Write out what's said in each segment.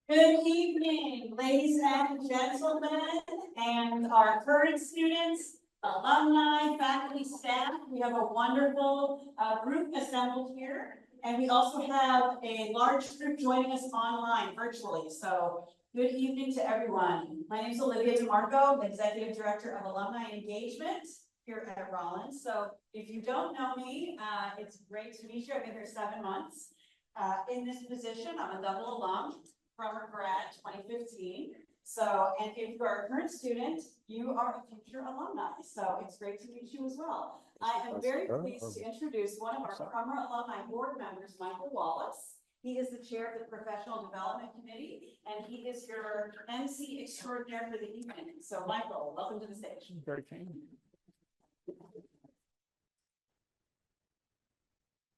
Good evening, ladies and gentlemen, and our current students, alumni, faculty, staff. We have a wonderful group assembled here, and we also have a large group joining us online virtually. So good evening to everyone. My name is Olivia DeMarco, Executive Director of Alumni Engagement here at Rollins. So if you don't know me, it's great to meet you. I've been here 7 months. In this position, I'm a double alum. Crummer grad 2015. So, and if you are a current student, you are a future alumni. So it's great to meet you as well. I am very pleased to introduce one of our Crummer alumni board members, Michael Wallace. He is the chair of the Professional Development Committee, and he is your MC extraordinaire for the evening. So Michael, welcome to the stage. Very kind.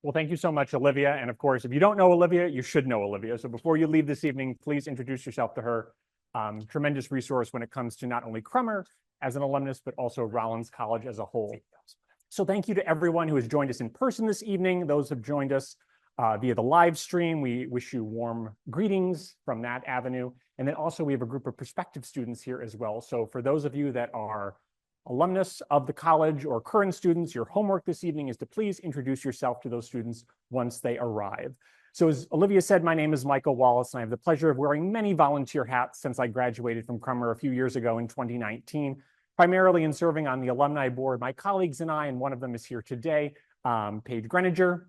Well, thank you so much, Olivia. And of course, if you don't know Olivia, you should know Olivia. So before you leave this evening, please introduce yourself to her. Tremendous resource when it comes to not only Crummer as an alumnus, but also Rollins College as a whole. So thank you to everyone who has joined us in person this evening. Those who have joined us via the live stream, we wish you warm greetings from that avenue. And then also we have a group of prospective students here as well. So for those of you that are alumnus of the college or current students, your homework this evening is to please introduce yourself to those students once they arrive. So as Olivia said, my name is Michael Wallace, and I have the pleasure of wearing many volunteer hats since I graduated from Crummer a few years ago in 2019, primarily in serving on the alumni board. My colleagues and I, and one of them is here today, Paige Greninger,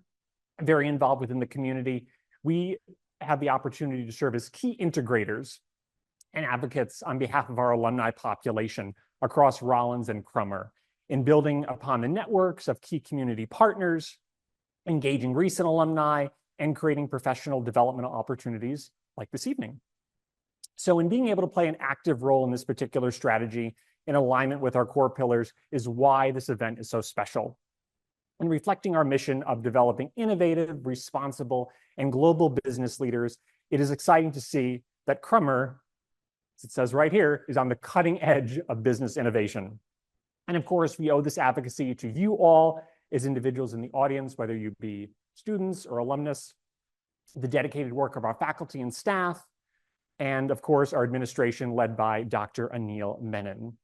very involved within the community. We have the opportunity to serve as key integrators and advocates on behalf of our alumni population across Rollins and Crummer in building upon the networks of key community partners, engaging recent alumni, and creating professional development opportunities like this evening. So in being able to play an active role in this particular strategy in alignment with our core pillars is why this event is so special. In reflecting our mission of developing innovative, responsible, and global business leaders, it is exciting to see that Crummer, as it says right here, is on the cutting edge of business innovation. And of course, we owe this advocacy to you all as individuals in the audience, whether you be students or alumnus, the dedicated work of our faculty and staff, and of course, our administration led by Dr. Anil Menon.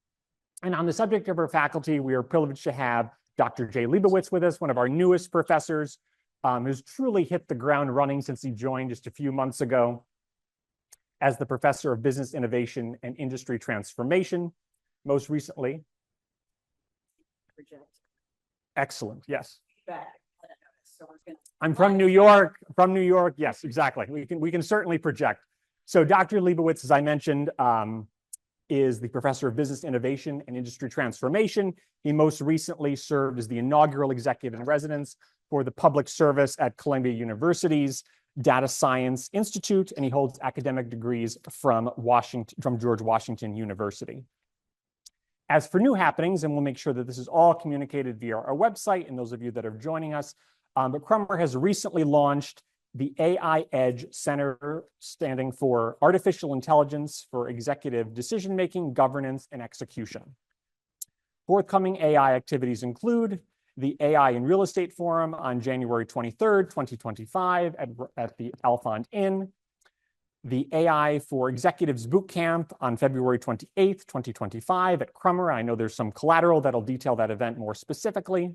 And on the subject of our faculty, we are privileged to have Dr. Jay Leibowitz with us, one of our newest professors, who's truly hit the ground running since he joined just a few months ago as the Professor of Business Innovation and Industry Transformation, most recently. Excellent, yes. I'm from New York, yes, exactly. We can certainly project. So Dr. Leibowitz, as I mentioned, is the Professor of Business Innovation and Industry Transformation. He most recently served as the inaugural executive in residence for the public service at Columbia University's Data Science Institute, and he holds academic degrees from George Washington University. As for new happenings, and we'll make sure that this is all communicated via our website, and those of you that are joining us, but Crummer has recently launched the AI Edge Center, standing for Artificial Intelligence for Executive Decision-Making, Governance, and Execution. Forthcoming AI activities include the AI in Real Estate Forum on January 23rd, 2025 at the Alfond Inn, the AI for Executives Bootcamp on February 28th, 2025 at Crummer. I know there's some collateral that'll detail that event more specifically.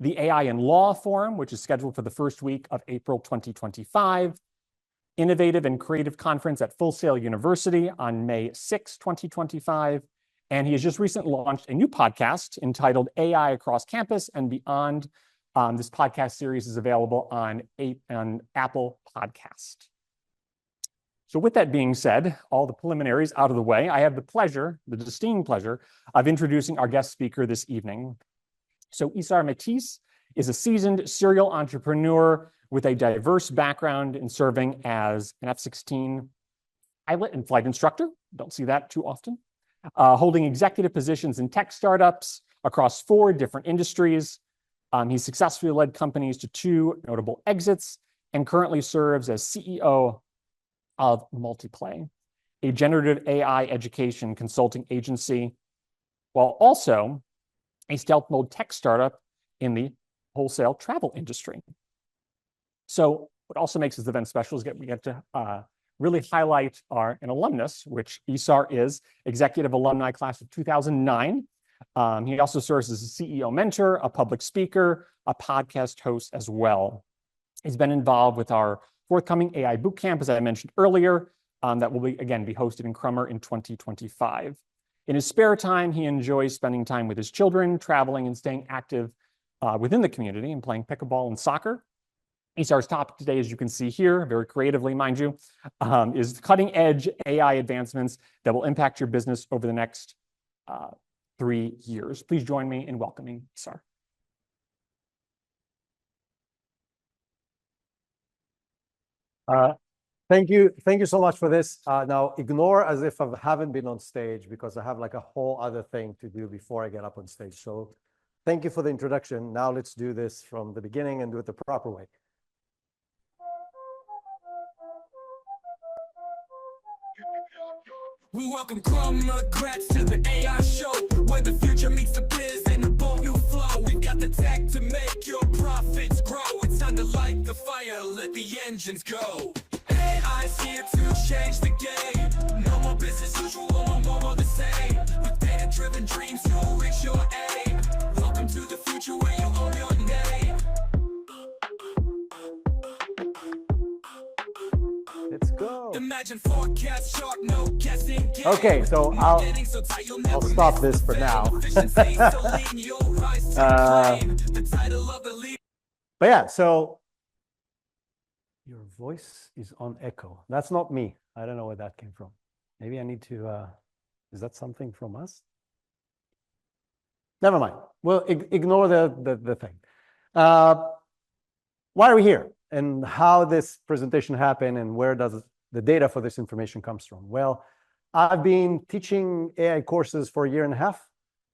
The AI in Law Forum, which is scheduled for the first week of April 2025. Innovative and Creative Conference at Full Sail University on May 6, 2025. And he has just recently launched a new podcast entitled AI Across Campus and Beyond. This podcast series is available on Apple Podcast. So with that being said, all the preliminaries out of the way, I have the distinct pleasure of introducing our guest speaker this evening. So Isar Meitis is a seasoned serial entrepreneur with a diverse background in serving as an F-16 pilot and flight instructor. Don't see that too often. Holding executive positions in tech startups across 4 different industries. He successfully led companies to 2 notable exits and currently serves as CEO of Multiplay, a generative AI education consulting agency, while also a stealth mode tech startup in the wholesale travel industry. So what also makes this event special is that we get to really highlight an alumnus, which Isar is, executive alumni class of 2009. He also serves as a CEO mentor, a public speaker, a podcast host as well. He's been involved with our forthcoming AI Bootcamp, as I mentioned earlier, that will be hosted in Crummer in 2025. In his spare time, he enjoys spending time with his children, traveling and staying active within the community and playing pickleball and soccer. Isar's topic today, as you can see here, very creatively, mind you, is cutting-edge AI advancements that will impact your business over the next 3 years. Please join me in welcoming Isar. Thank you so much for this. Now, ignore as if I haven't been on stage because I have like a whole other thing to do before I get up on stage. So thank you for the introduction. Now let's do this from the beginning and do it the proper way. We welcome Crummer grads to the AI show, where the future meets the biz and a bold new flow. We got the tech to make your profits grow. It's time to light the fire, let the engines go. AI's here to change the game. No more business usual, no more the same. With data-driven dreams, you'll reach your aim. Welcome to the future where you own your name. Let's go. Imagine forecast chart, no guessing game. Okay, so I'll stop this for now. But yeah, so your voice is on echo. That's not me. I don't know where that came from. Maybe I need to, is that something from us? Never mind. Well, ignore the thing. Why are we here? And how this presentation happened and where does the data for this information comes from? Well, I've been teaching AI courses for 1.5 years.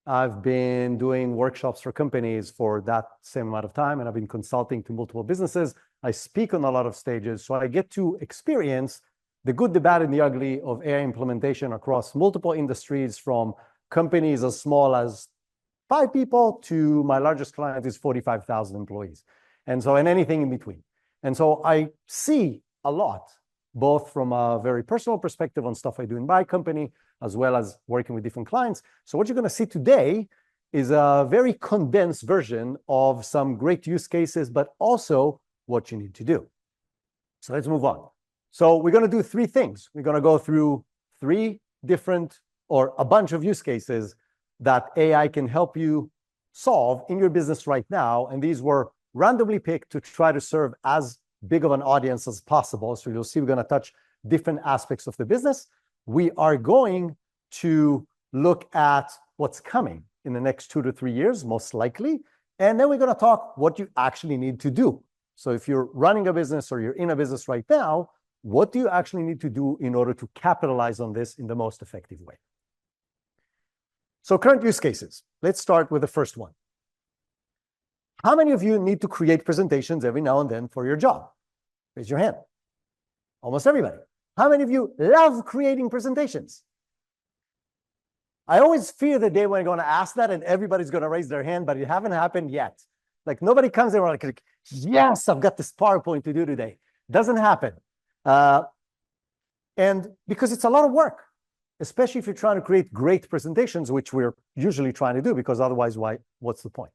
I've been doing workshops for companies for that same amount of time, and I've been consulting to multiple businesses. I speak on a lot of stages, so I get to experience the good, the bad, and the ugly of AI implementation across multiple industries, from companies as small as 5 people to my largest client is 45,000 employees. And anything in between. And so I see a lot, both from a very personal perspective on stuff I do in my company, as well as working with different clients. So what you're going to see today is a very condensed version of some great use cases, but also what you need to do. So let's move on. So we're going to do 3 things. We're going to go through 3 different or a bunch of use cases that AI can help you solve in your business right now. And these were randomly picked to try to serve as big of an audience as possible. So you'll see we're going to touch different aspects of the business. We are going to look at what's coming in the next 2 to 3 years, most likely. And then we're going to talk what you actually need to do. So if you're running a business or you're in a business right now, what do you actually need to do in order to capitalize on this in the most effective way? So current use cases. Let's start with the first one. How many of you need to create presentations every now and then for your job? Raise your hand. Almost everybody. How many of you love creating presentations? I always fear the day when I'm going to ask that and everybody's going to raise their hand, but it hasn't happened yet. Like nobody comes in like, yes, I've got this PowerPoint to do today. Doesn't happen. And because it's a lot of work, especially if you're trying to create great presentations, which we're usually trying to do, because otherwise, what's the point?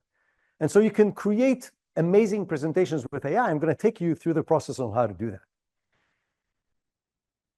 And so you can create amazing presentations with AI. I'm going to take you through the process on how to do that.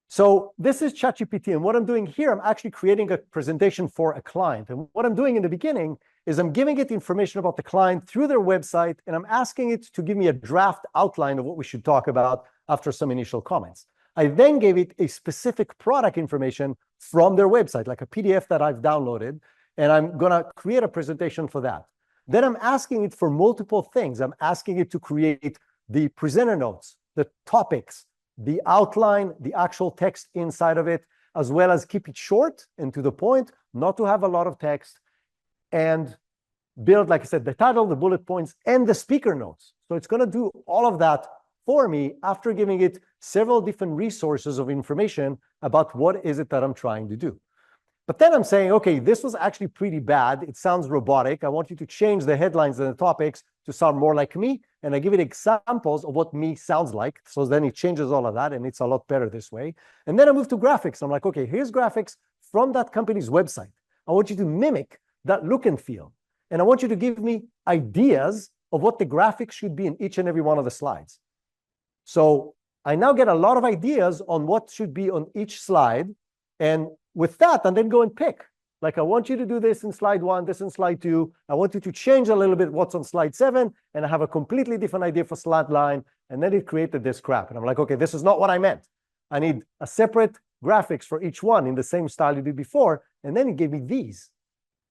So this is ChatGPT. And what I'm doing here, I'm actually creating a presentation for a client. And what I'm doing in the beginning is I'm giving it information about the client through their website. And I'm asking it to give me a draft outline of what we should talk about after some initial comments. I then gave it a specific product information from their website, like a PDF that I've downloaded. And I'm going to create a presentation for that. Then I'm asking it for multiple things. I'm asking it to create the presenter notes, the topics, the outline, the actual text inside of it, as well as keep it short and to the point, not to have a lot of text, and build, like I said, the title, the bullet points, and the speaker notes. So it's going to do all of that for me after giving it several different resources of information about what is it that I'm trying to do. But then I'm saying, okay, this was actually pretty bad. It sounds robotic. I want you to change the headlines and the topics to sound more like me. and I give it examples of what me sounds like. So then it changes all of that, and it's a lot better this way. And then I move to graphics. I'm like, okay, here's graphics from that company's website. I want you to mimic that look and feel. And I want you to give me ideas of what the graphics should be in each and every one of the slides. So I now get a lot of ideas on what should be on each slide. And with that, and then go and pick. Like, I want you to do this in slide 1, this in slide 2. I want you to change a little bit what's on slide 7, and I have a completely different idea for slide line. And then it created this crap. And I'm like, okay, this is not what I meant. I need a separate graphics for each one in the same style you did before. And then it gave me these,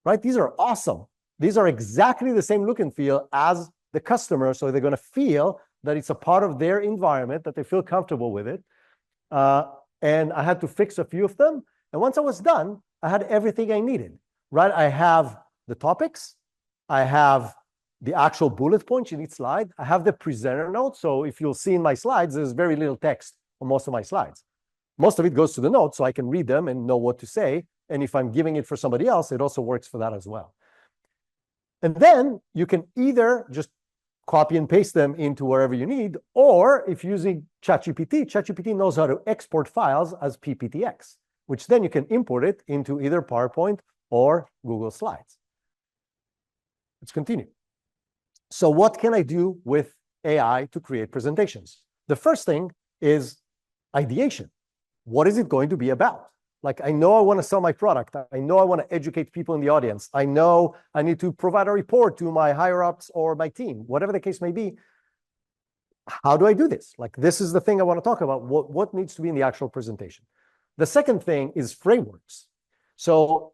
right? These are awesome. These are exactly the same look and feel as the customer. So they're going to feel that it's a part of their environment, that they feel comfortable with it. And I had to fix a few of them. And once I was done, I had everything I needed, right? I have the topics. I have the actual bullet points in each slide. I have the presenter notes. So if you'll see in my slides, there's very little text on most of my slides. Most of it goes to the notes, so I can read them and know what to say. And if I'm giving it for somebody else, it also works for that as well. And then you can either just copy and paste them into wherever you need, or if using ChatGPT, ChatGPT knows how to export files as PPTX, which then you can import it into either PowerPoint or Google Slides. Let's continue. So what can I do with AI to create presentations? The first thing is ideation. What is it going to be about? Like, I know I want to sell my product. I know I want to educate people in the audience. I know I need to provide a report to my higher-ups or my team, whatever the case may be. How do I do this? Like, this is the thing I want to talk about. What needs to be in the actual presentation? The second thing is frameworks. So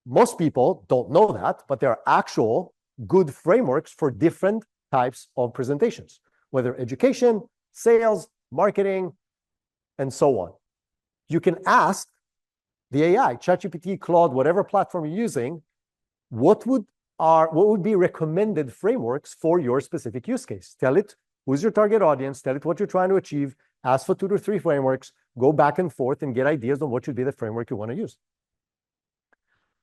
most people don't know that, but there are actual good frameworks for different types of presentations, whether education, sales, marketing, and so on. You can ask the AI, ChatGPT, Claude, whatever platform you're using, what would be recommended frameworks for your specific use case? Tell it who's your target audience, tell it what you're trying to achieve, ask for 2 to 3 frameworks, go back and forth and get ideas on what should be the framework you want to use.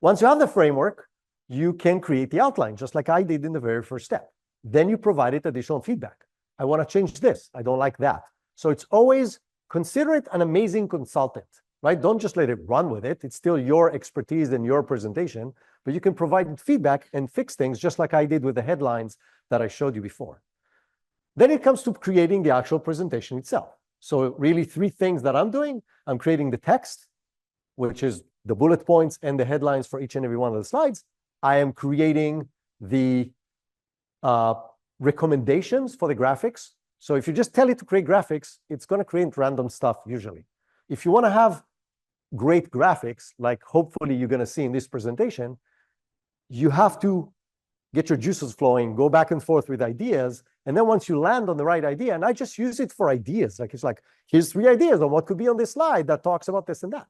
Once you have the framework, you can create the outline, just like I did in the very first step. Then you provide it additional feedback. I want to change this. I don't like that. So it's always consider it an amazing consultant, right? Don't just let it run with it. It's still your expertise and your presentation, but you can provide feedback and fix things just like I did with the headlines that I showed you before. Then it comes to creating the actual presentation itself. So really 3 things that I'm doing. I'm creating the text, which is the bullet points and the headlines for each and every one of the slides. I am creating the recommendations for the graphics. So if you just tell it to create graphics, it's going to create random stuff usually. If you want to have great graphics, like hopefully you're going to see in this presentation, you have to get your juices flowing, go back and forth with ideas. And then once you land on the right idea, and I just use it for ideas, like it's like, here's 3 ideas on what could be on this slide that talks about this and that.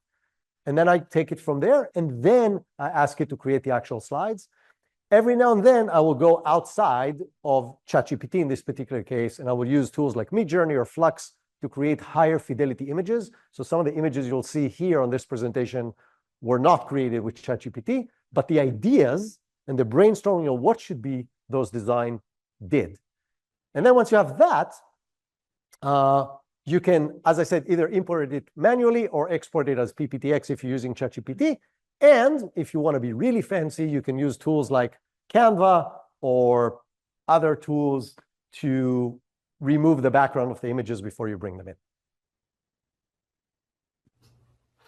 And then I take it from there, and then I ask it to create the actual slides. Every now and then, I will go outside of ChatGPT in this particular case, and I will use tools like Midjourney or Flux to create higher fidelity images. So some of the images you'll see here on this presentation were not created with ChatGPT, but the ideas and the brainstorming of what should be those design did. And then once you have that, you can, as I said, either import it manually or export it as PPTX if you're using ChatGPT. And if you want to be really fancy, you can use tools like Canva or other tools to remove the background of the images before you bring them in.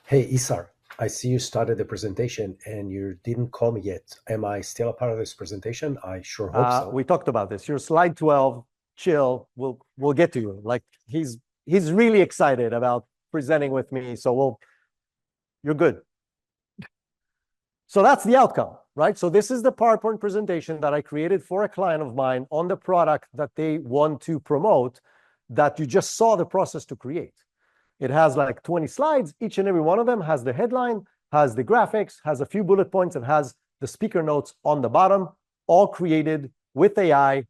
Hey, Isar, I see you started the presentation and you didn't call me yet. Am I still a part of this presentation? I sure hope so. We talked about this. Your slide 12, chill. We'll get to you. Like he's really excited about presenting with me. So you're good. So that's the outcome, right? So this is the PowerPoint presentation that I created for a client of mine on the product that they want to promote that you just saw the process to create. It has like 20 slides. Each and every one of them has the headline, has the graphics, has a few bullet points, and has the speaker notes on the bottom, all created with AI,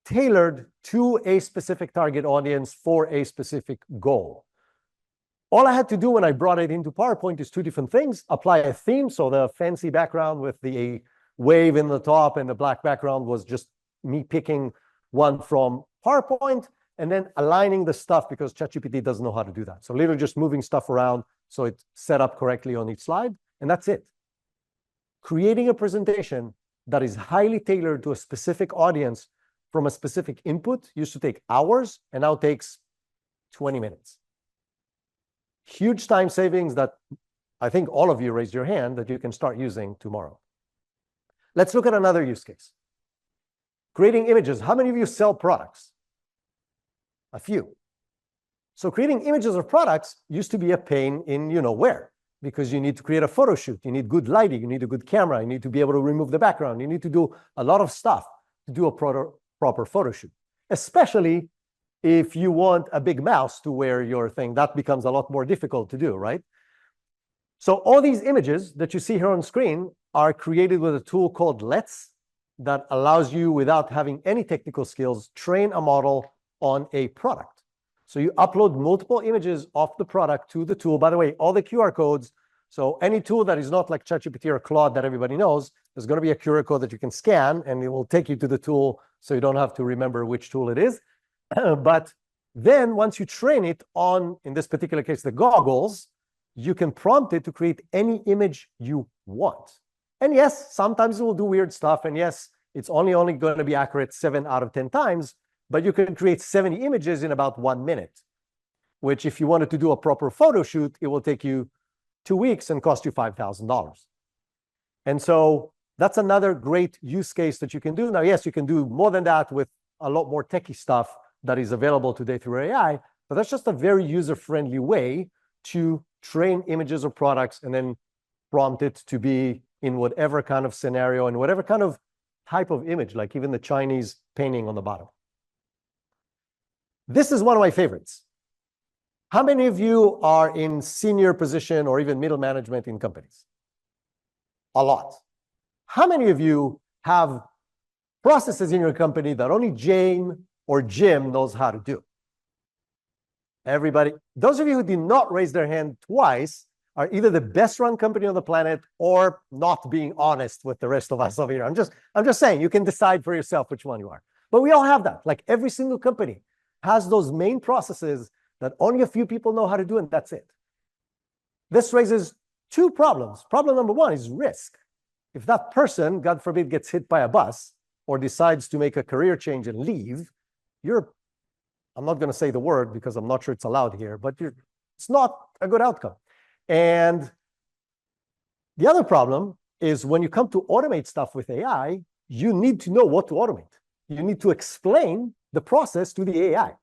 tailored to a specific target audience for a specific goal. All I had to do when I brought it into PowerPoint is 2 different things: apply a theme. So the fancy background with the wave in the top and the black background was just me picking one from PowerPoint, and then aligning the stuff because ChatGPT doesn't know how to do that. So literally just moving stuff around so it's set up correctly on each slide, and that's it. Creating a presentation that is highly tailored to a specific audience from a specific input used to take hours and now takes 20 minutes. Huge time savings that I think all of you raised your hand that you can start using tomorrow. Let's look at another use case. Creating images. How many of you sell products? A few. So creating images of products used to be a pain in where, because you need to create a photo shoot. You need good lighting. You need a good camera. You need to be able to remove the background. You need to do a lot of stuff to do a proper photo shoot, especially if you want a big mouse to wear your thing. That becomes a lot more difficult to do, right? So all these images that you see here on screen are created with a tool called Let's that allows you, without having any technical skills, train a model on a product. So you upload multiple images of the product to the tool. By the way, all the QR codes, so any tool that is not like ChatGPT or Claude that everybody knows, there's going to be a QR code that you can scan, and it will take you to the tool so you don't have to remember which tool it is. But then once you train it on, in this particular case, the goggles, you can prompt it to create any image you want. And yes, sometimes it will do weird stuff. And yes, it's only going to be accurate 7 out of 10 times, but you can create 70 images in about 1 minute, which if you wanted to do a proper photo shoot, it will take you 2 weeks and cost you $5,000. And so that's another great use case that you can do. Now, yes, you can do more than that with a lot more techie stuff that is available today through AI, but that's just a very user-friendly way to train images or products and then prompt it to be in whatever kind of scenario and whatever kind of type of image, like even the Chinese painting on the bottom. This is one of my favorites. How many of you are in senior position or even middle management in companies? A lot. How many of you have processes in your company that only Jane or Jim knows how to do? Everybody. Those of you who did not raise their hand twice are either the best run company on the planet or not being honest with the rest of us over here. I'm just saying, you can decide for yourself which one you are. But we all have that. Like every single company has those main processes that only a few people know how to do, and that's it. This raises two problems. Problem number one is risk. If that person, God forbid, gets hit by a bus or decides to make a career change and leave, I'm not going to say the word because I'm not sure it's allowed here, but it's not a good outcome. And the other problem is when you come to automate stuff with AI, you need to know what to automate. You need to explain the process to the AI.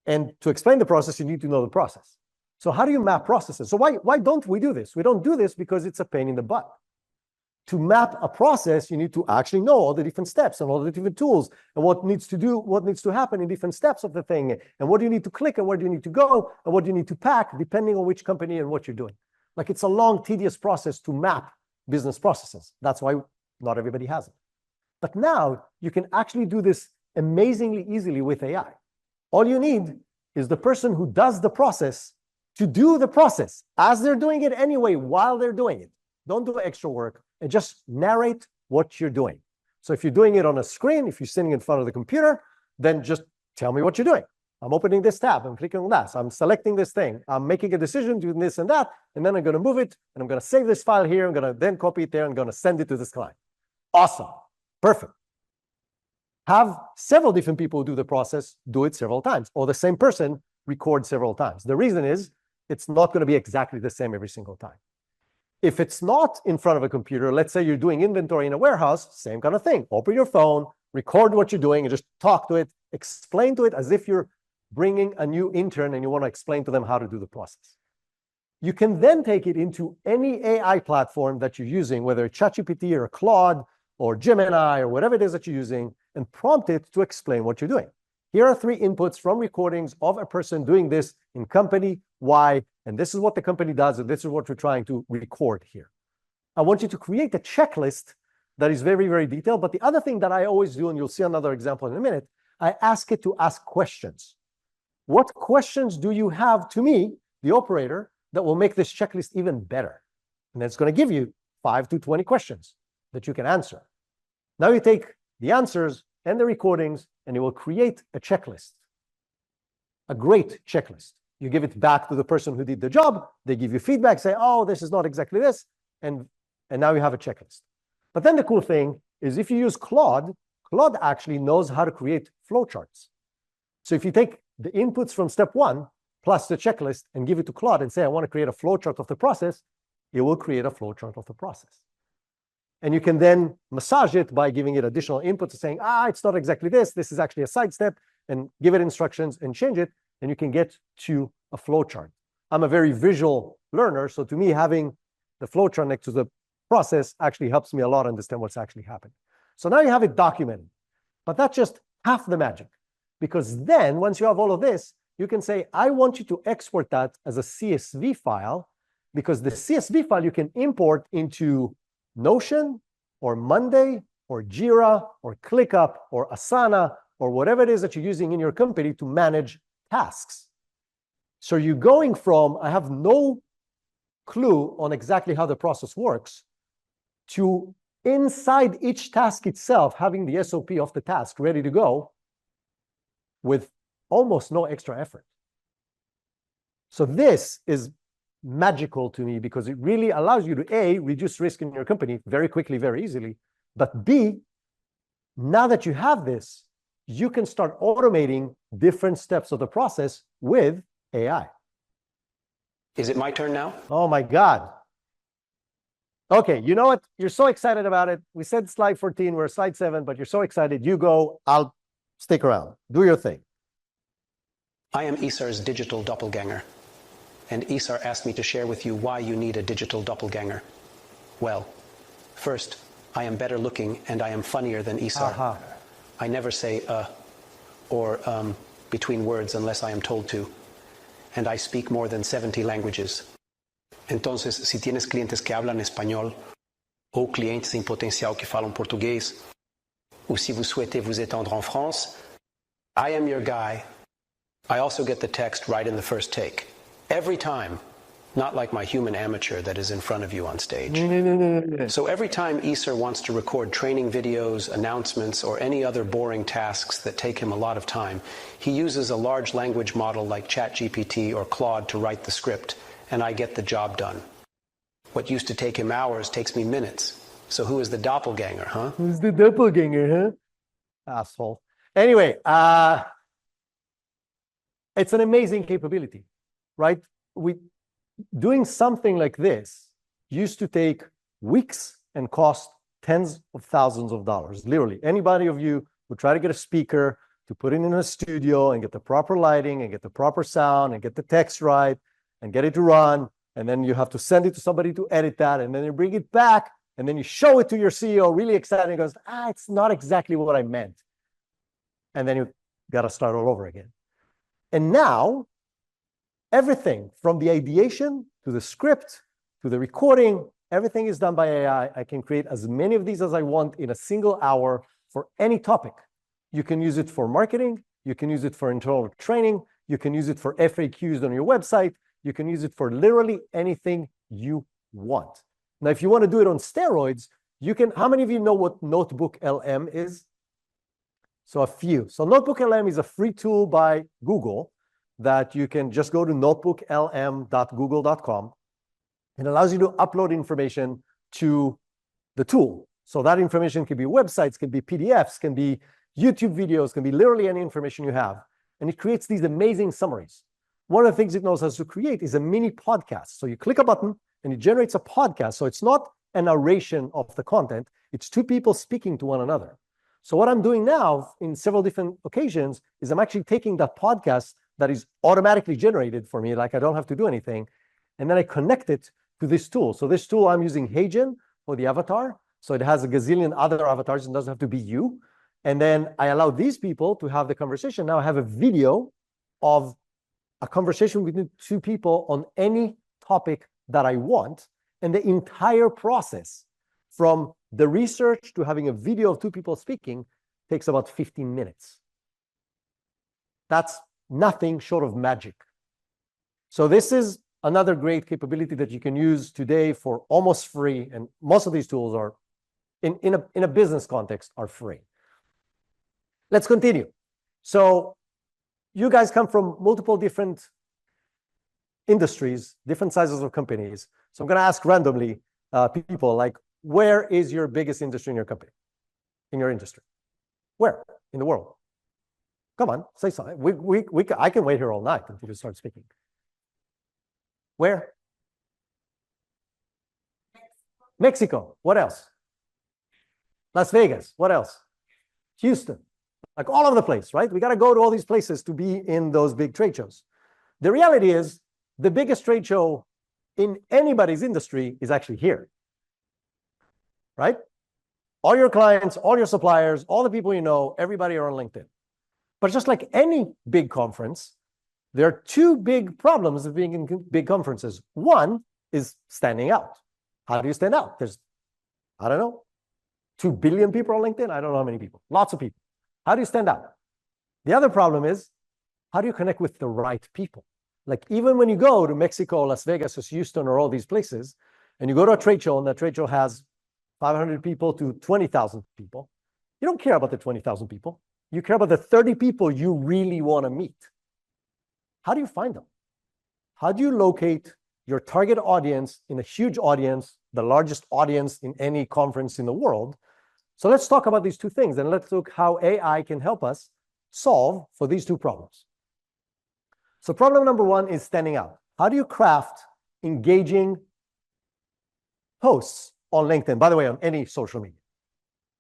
And to explain the process, you need to know the process. So how do you map processes? So why don't we do this? We don't do this because it's a pain in the butt. To map a process, you need to actually know all the different steps and all the different tools and what needs to happen in different steps of the thing, and what do you need to click and where do you need to go and what do you need to pack, depending on which company and what you're doing. Like it's a long, tedious process to map business processes. That's why not everybody has it. But now you can actually do this amazingly easily with AI. All you need is the person who does the process to do the process as they're doing it anyway while they're doing it. Don't do extra work and just narrate what you're doing. So if you're doing it on a screen, if you're sitting in front of the computer, then just tell me what you're doing. I'm opening this tab, I'm clicking on that, I'm selecting this thing, I'm making a decision, doing this and that, and then I'm going to move it, and I'm going to save this file here, I'm going to then copy it there, and I'm going to send it to this client. Awesome. Perfect. Have several different people who do the process do it several times, or the same person record several times. The reason is it's not going to be exactly the same every single time. If it's not in front of a computer, let's say you're doing inventory in a warehouse, same kind of thing. Open your phone, record what you're doing, and just talk to it, explain to it as if you're bringing a new intern and you want to explain to them how to do the process. You can then take it into any AI platform that you're using, whether it's ChatGPT or Claude or Gemini or whatever it is that you're using, and prompt it to explain what you're doing. Here are 3 inputs from recordings of a person doing this in company Y, and this is what the company does, and this is what we're trying to record here. I want you to create a checklist that is very, very detailed, but the other thing that I always do, and you'll see another example in a minute, I ask it to ask questions. What questions do you have to me, the operator, that will make this checklist even better? And it's going to give you 5 to 20 questions that you can answer. Now you take the answers, and the recordings, and it will create a checklist, a great checklist. You give it back to the person who did the job. They give you feedback, say, oh, this is not exactly this. And now you have a checklist. But then the cool thing is if you use Claude, Claude actually knows how to create flowcharts. So if you take the inputs from step 1 plus the checklist and give it to Claude and say, I want to create a flowchart of the process, it will create a flowchart of the process. And you can then massage it by giving it additional inputs and saying, it's not exactly this. This is actually a side step, and give it instructions and change it. And you can get to a flowchart. I'm a very visual learner. So to me, having the flowchart next to the process actually helps me a lot understand what's actually happening. So now you have it documented. But that's just half the magic. Because then once you have all of this, you can say, I want you to export that as a CSV file, because the CSV file you can import into Notion or Monday or Jira or ClickUp or Asana or whatever it is that you're using in your company to manage tasks. So you're going from, I have no clue on exactly how the process works, to inside each task itself, having the SOP of the task ready to go with almost no extra effort. So this is magical to me because it really allows you to A, reduce risk in your company very quickly, very easily, but B, now that you have this, you can start automating different steps of the process with AI. Is it my turn now? Oh my God. Okay, you know what? You're so excited about it. We said slide 14, we're slide 7, but you're so excited. You go, I'll stick around. Do your thing. I am Isar's digital doppelganger. And Isar asked me to share with you why you need a digital doppelganger. Well, first, I am better looking and I am funnier than Isar. I never say or between words unless I am told to. And I speak more than 70 languages. Entonces, si tienes clientes que hablan español, ou clientes em potencial que falam português, ou si vous souhaitez vous étendre en France, I am your guy. I also get the text right in the first take. Every time. Not like my human amateur that is in front of you on stage. So every time Isar wants to record training videos, announcements, or any other boring tasks that take him a lot of time, he uses a large language model like ChatGPT or Claude to write the script, and I get the job done. What used to take him hours takes me minutes. So who is the doppelganger, huh? Who's the doppelganger, huh? Asshole. Anyway, it's an amazing capability, right? Doing something like this used to take weeks and cost tens of thousands of dollars. Literally, anybody of you who try to get a speaker to put it in a studio and get the proper lighting and get the proper sound and get the text right and get it to run, and then you have to send it to somebody to edit that, and then you bring it back, and then you show it to your CEO, really excited, and goes, it's not exactly what I meant. And then you got to start all over again. And now, everything from the ideation to the script to the recording, everything is done by AI. I can create as many of these as I want in a single hour for any topic. You can use it for marketing. You can use it for internal training. You can use it for FAQs on your website. You can use it for literally anything you want. Now, if you want to do it on steroids, you can. How many of you know what Notebook LM is? So a few. So Notebook LM is a free tool by Google that you can just go to notebooklm.google.com. It allows you to upload information to the tool. So that information can be websites, can be PDFs, can be YouTube videos, can be literally any information you have. And it creates these amazing summaries. One of the things it knows how to create is a mini podcast. So you click a button and it generates a podcast. So it's not a narration of the content. It's two people speaking to one another. So what I'm doing now in several different occasions is I'm actually taking that podcast that is automatically generated for me, like I don't have to do anything. And then I connect it to this tool. So this tool, I'm using HeyGen for the avatar. So it has a gazillion other avatars. It doesn't have to be you. And then I allow these people to have the conversation. Now I have a video of a conversation between two people on any topic that I want. And the entire process from the research to having a video of two people speaking takes about 15 minutes. That's nothing short of magic. So this is another great capability that you can use today for almost free. And most of these tools are, in a business context, are free. Let's continue. So you guys come from multiple different industries, different sizes of companies. So I'm going to ask randomly people like, where is your biggest industry in your company, in your industry? Where in the world? Come on, say something. I can wait here all night until you start speaking. Where? Mexico. What else? Las Vegas. What else? Houston. Like all over the place, right? We got to go to all these places to be in those big trade shows. The reality is the biggest trade show in anybody's industry is actually here, right? All your clients, all your suppliers, all the people you know, everybody are on LinkedIn. But just like any big conference, there are two big problems of being in big conferences. One is standing out. How do you stand out? There's, I don't know, 2 billion people on LinkedIn. I don't know how many people, lots of people. How do you stand out? The other problem is, how do you connect with the right people? Like even when you go to Mexico, Las Vegas, or Houston, or all these places, and you go to a trade show, and that trade show has 500 people to 20,000 people, you don't care about the 20,000 people. You care about the 30 people you really want to meet. How do you find them? How do you locate your target audience in a huge audience, the largest audience in any conference in the world? So let's talk about these two things, and let's look how AI can help us solve for these two problems. So problem number one is standing out. How do you craft engaging posts on LinkedIn? By the way, on any social media,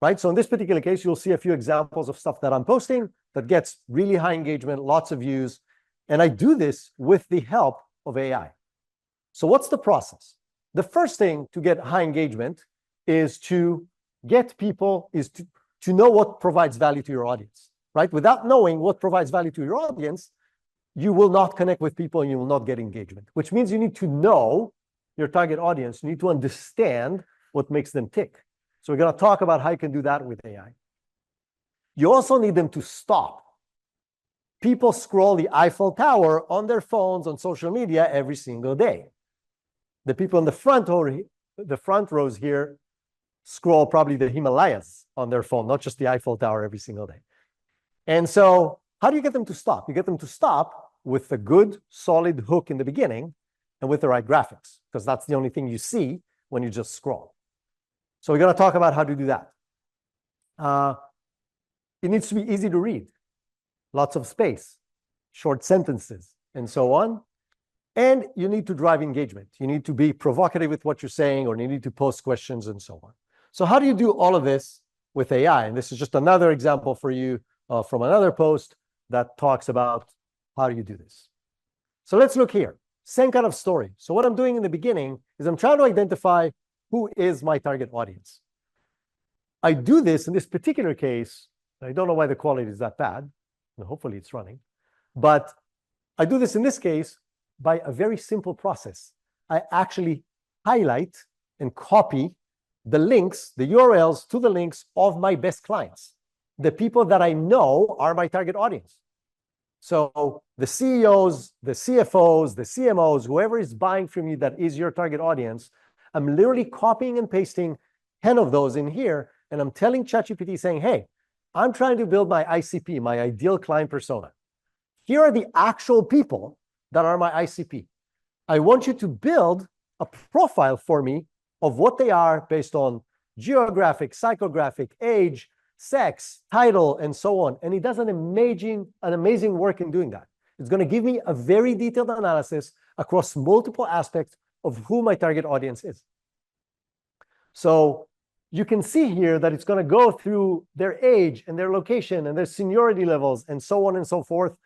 right? So in this particular case, you'll see a few examples of stuff that I'm posting that gets really high engagement, lots of views. And I do this with the help of AI. So what's the process? The first thing to get high engagement is to get people, is to know what provides value to your audience, right? Without knowing what provides value to your audience, you will not connect with people and you will not get engagement, which means you need to know your target audience. You need to understand what makes them tick. So we're going to talk about how you can do that with AI. You also need them to stop. People scroll the Eiffel Tower on their phones on social media every single day. The people in the front rows here scroll probably the Himalayas on their phone, not just the Eiffel Tower every single day. And so how do you get them to stop? You get them to stop with a good, solid hook in the beginning and with the right graphics, because that's the only thing you see when you just scroll. So we're going to talk about how to do that. It needs to be easy to read, lots of space, short sentences, and so on. And you need to drive engagement. You need to be provocative with what you're saying, or you need to post questions and so on. So how do you do all of this with AI? And this is just another example for you from another post that talks about how do you do this. So let's look here. Same kind of story. So what I'm doing in the beginning is I'm trying to identify who is my target audience. I do this in this particular case. I don't know why the quality is that bad. Hopefully it's running. But I do this in this case by a very simple process. I actually highlight and copy the links, the URLs to the links of my best clients, the people that I know are my target audience. So the CEOs, the CFOs, the CMOs, whoever is buying from you that is your target audience, I'm literally copying and pasting 10 of those in here, and I'm telling ChatGPT saying, hey, I'm trying to build my ICP, my ideal client persona. Here are the actual people that are my ICP. I want you to build a profile for me of what they are based on geographic, psychographic, age, sex, title, and so on. And it does an amazing work in doing that. It's going to give me a very detailed analysis across multiple aspects of who my target audience is. So you can see here that it's going to go through their age and their location and their seniority levels and so on and so forth,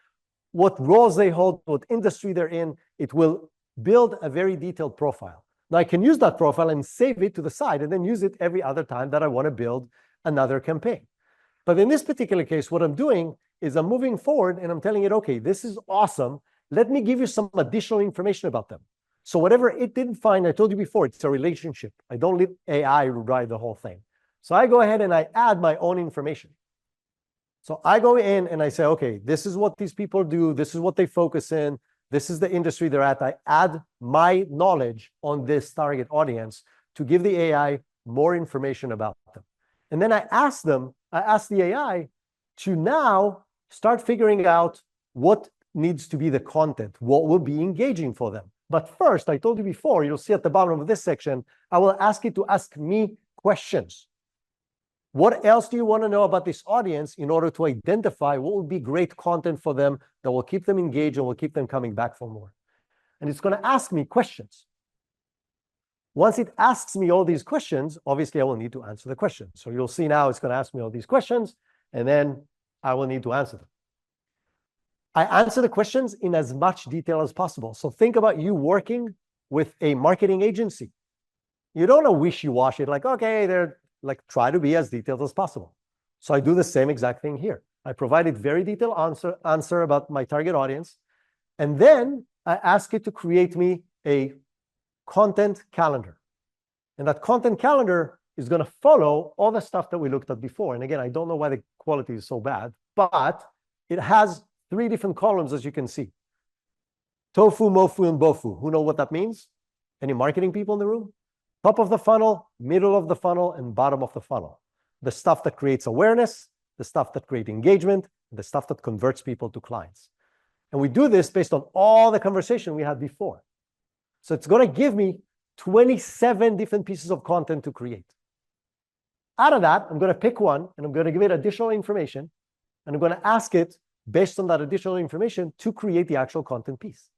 what roles they hold, what industry they're in. It will build a very detailed profile. Now I can use that profile and save it to the side and then use it every other time that I want to build another campaign. But in this particular case, what I'm doing is I'm moving forward and I'm telling it, okay, this is awesome. Let me give you some additional information about them. So whatever it didn't find, I told you before, it's a relationship. I don't let AI rewrite the whole thing. So I go ahead and I add my own information. So I go in and I say, okay, this is what these people do. This is what they focus in. This is the industry they're at. I add my knowledge on this target audience to give the AI more information about them. And then I ask the AI, to now start figuring out what needs to be the content, what will be engaging for them. But first, I told you before, you'll see at the bottom of this section, I will ask you to ask me questions. What else do you want to know about this audience in order to identify what would be great content for them that will keep them engaged and will keep them coming back for more? And it's going to ask me questions. Once it asks me all these questions, obviously I will need to answer the questions. So you'll see now it's going to ask me all these questions, and then I will need to answer them. I answer the questions in as much detail as possible. So think about you working with a marketing agency. You don't know wishy-washy, like, okay, they're like, try to be as detailed as possible. So I do the same exact thing here. I provided very detailed answer about my target audience. And then I ask it to create me a content calendar. And that content calendar is going to follow all the stuff that we looked at before. And again, I don't know why the quality is so bad, but it has 3 different columns, as you can see. Tofu, mofu, and bofu. Who know what that means? Any marketing people in the room? Top of the funnel, middle of the funnel, and bottom of the funnel. The stuff that creates awareness, the stuff that creates engagement, the stuff that converts people to clients. And we do this based on all the conversation we had before. So it's going to give me 27 different pieces of content to create. Out of that, I'm going to pick one, and I'm going to give it additional information, and I'm going to ask it, based on that additional information, to create the actual content piece.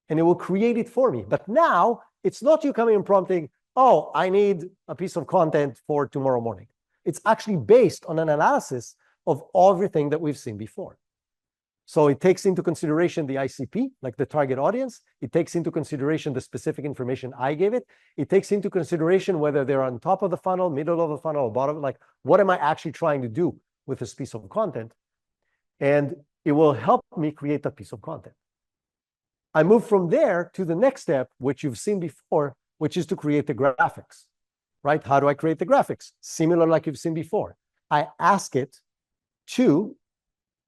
And it will create it for me. But now, it's not you coming and prompting, oh, I need a piece of content for tomorrow morning. It's actually based on an analysis of everything that we've seen before. So it takes into consideration the ICP, like the target audience. It takes into consideration the specific information I gave it. It takes into consideration whether they're on top of the funnel, middle of the funnel, or bottom, like what am I actually trying to do with this piece of content? And it will help me create that piece of content. I move from there to the next step, which you've seen before, which is to create the graphics, right? How do I create the graphics? Similar like you've seen before. I ask it to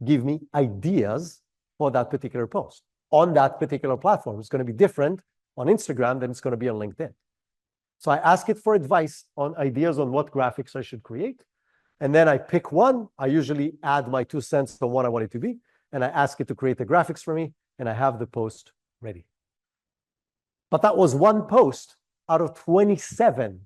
give me ideas for that particular post on that particular platform. It's going to be different on Instagram than it's going to be on LinkedIn. So I ask it for advice on ideas on what graphics I should create. And then I pick one. I usually add my 2 cents on what I want it to be. And I ask it to create the graphics for me. And I have the post ready. But that was one post out of 27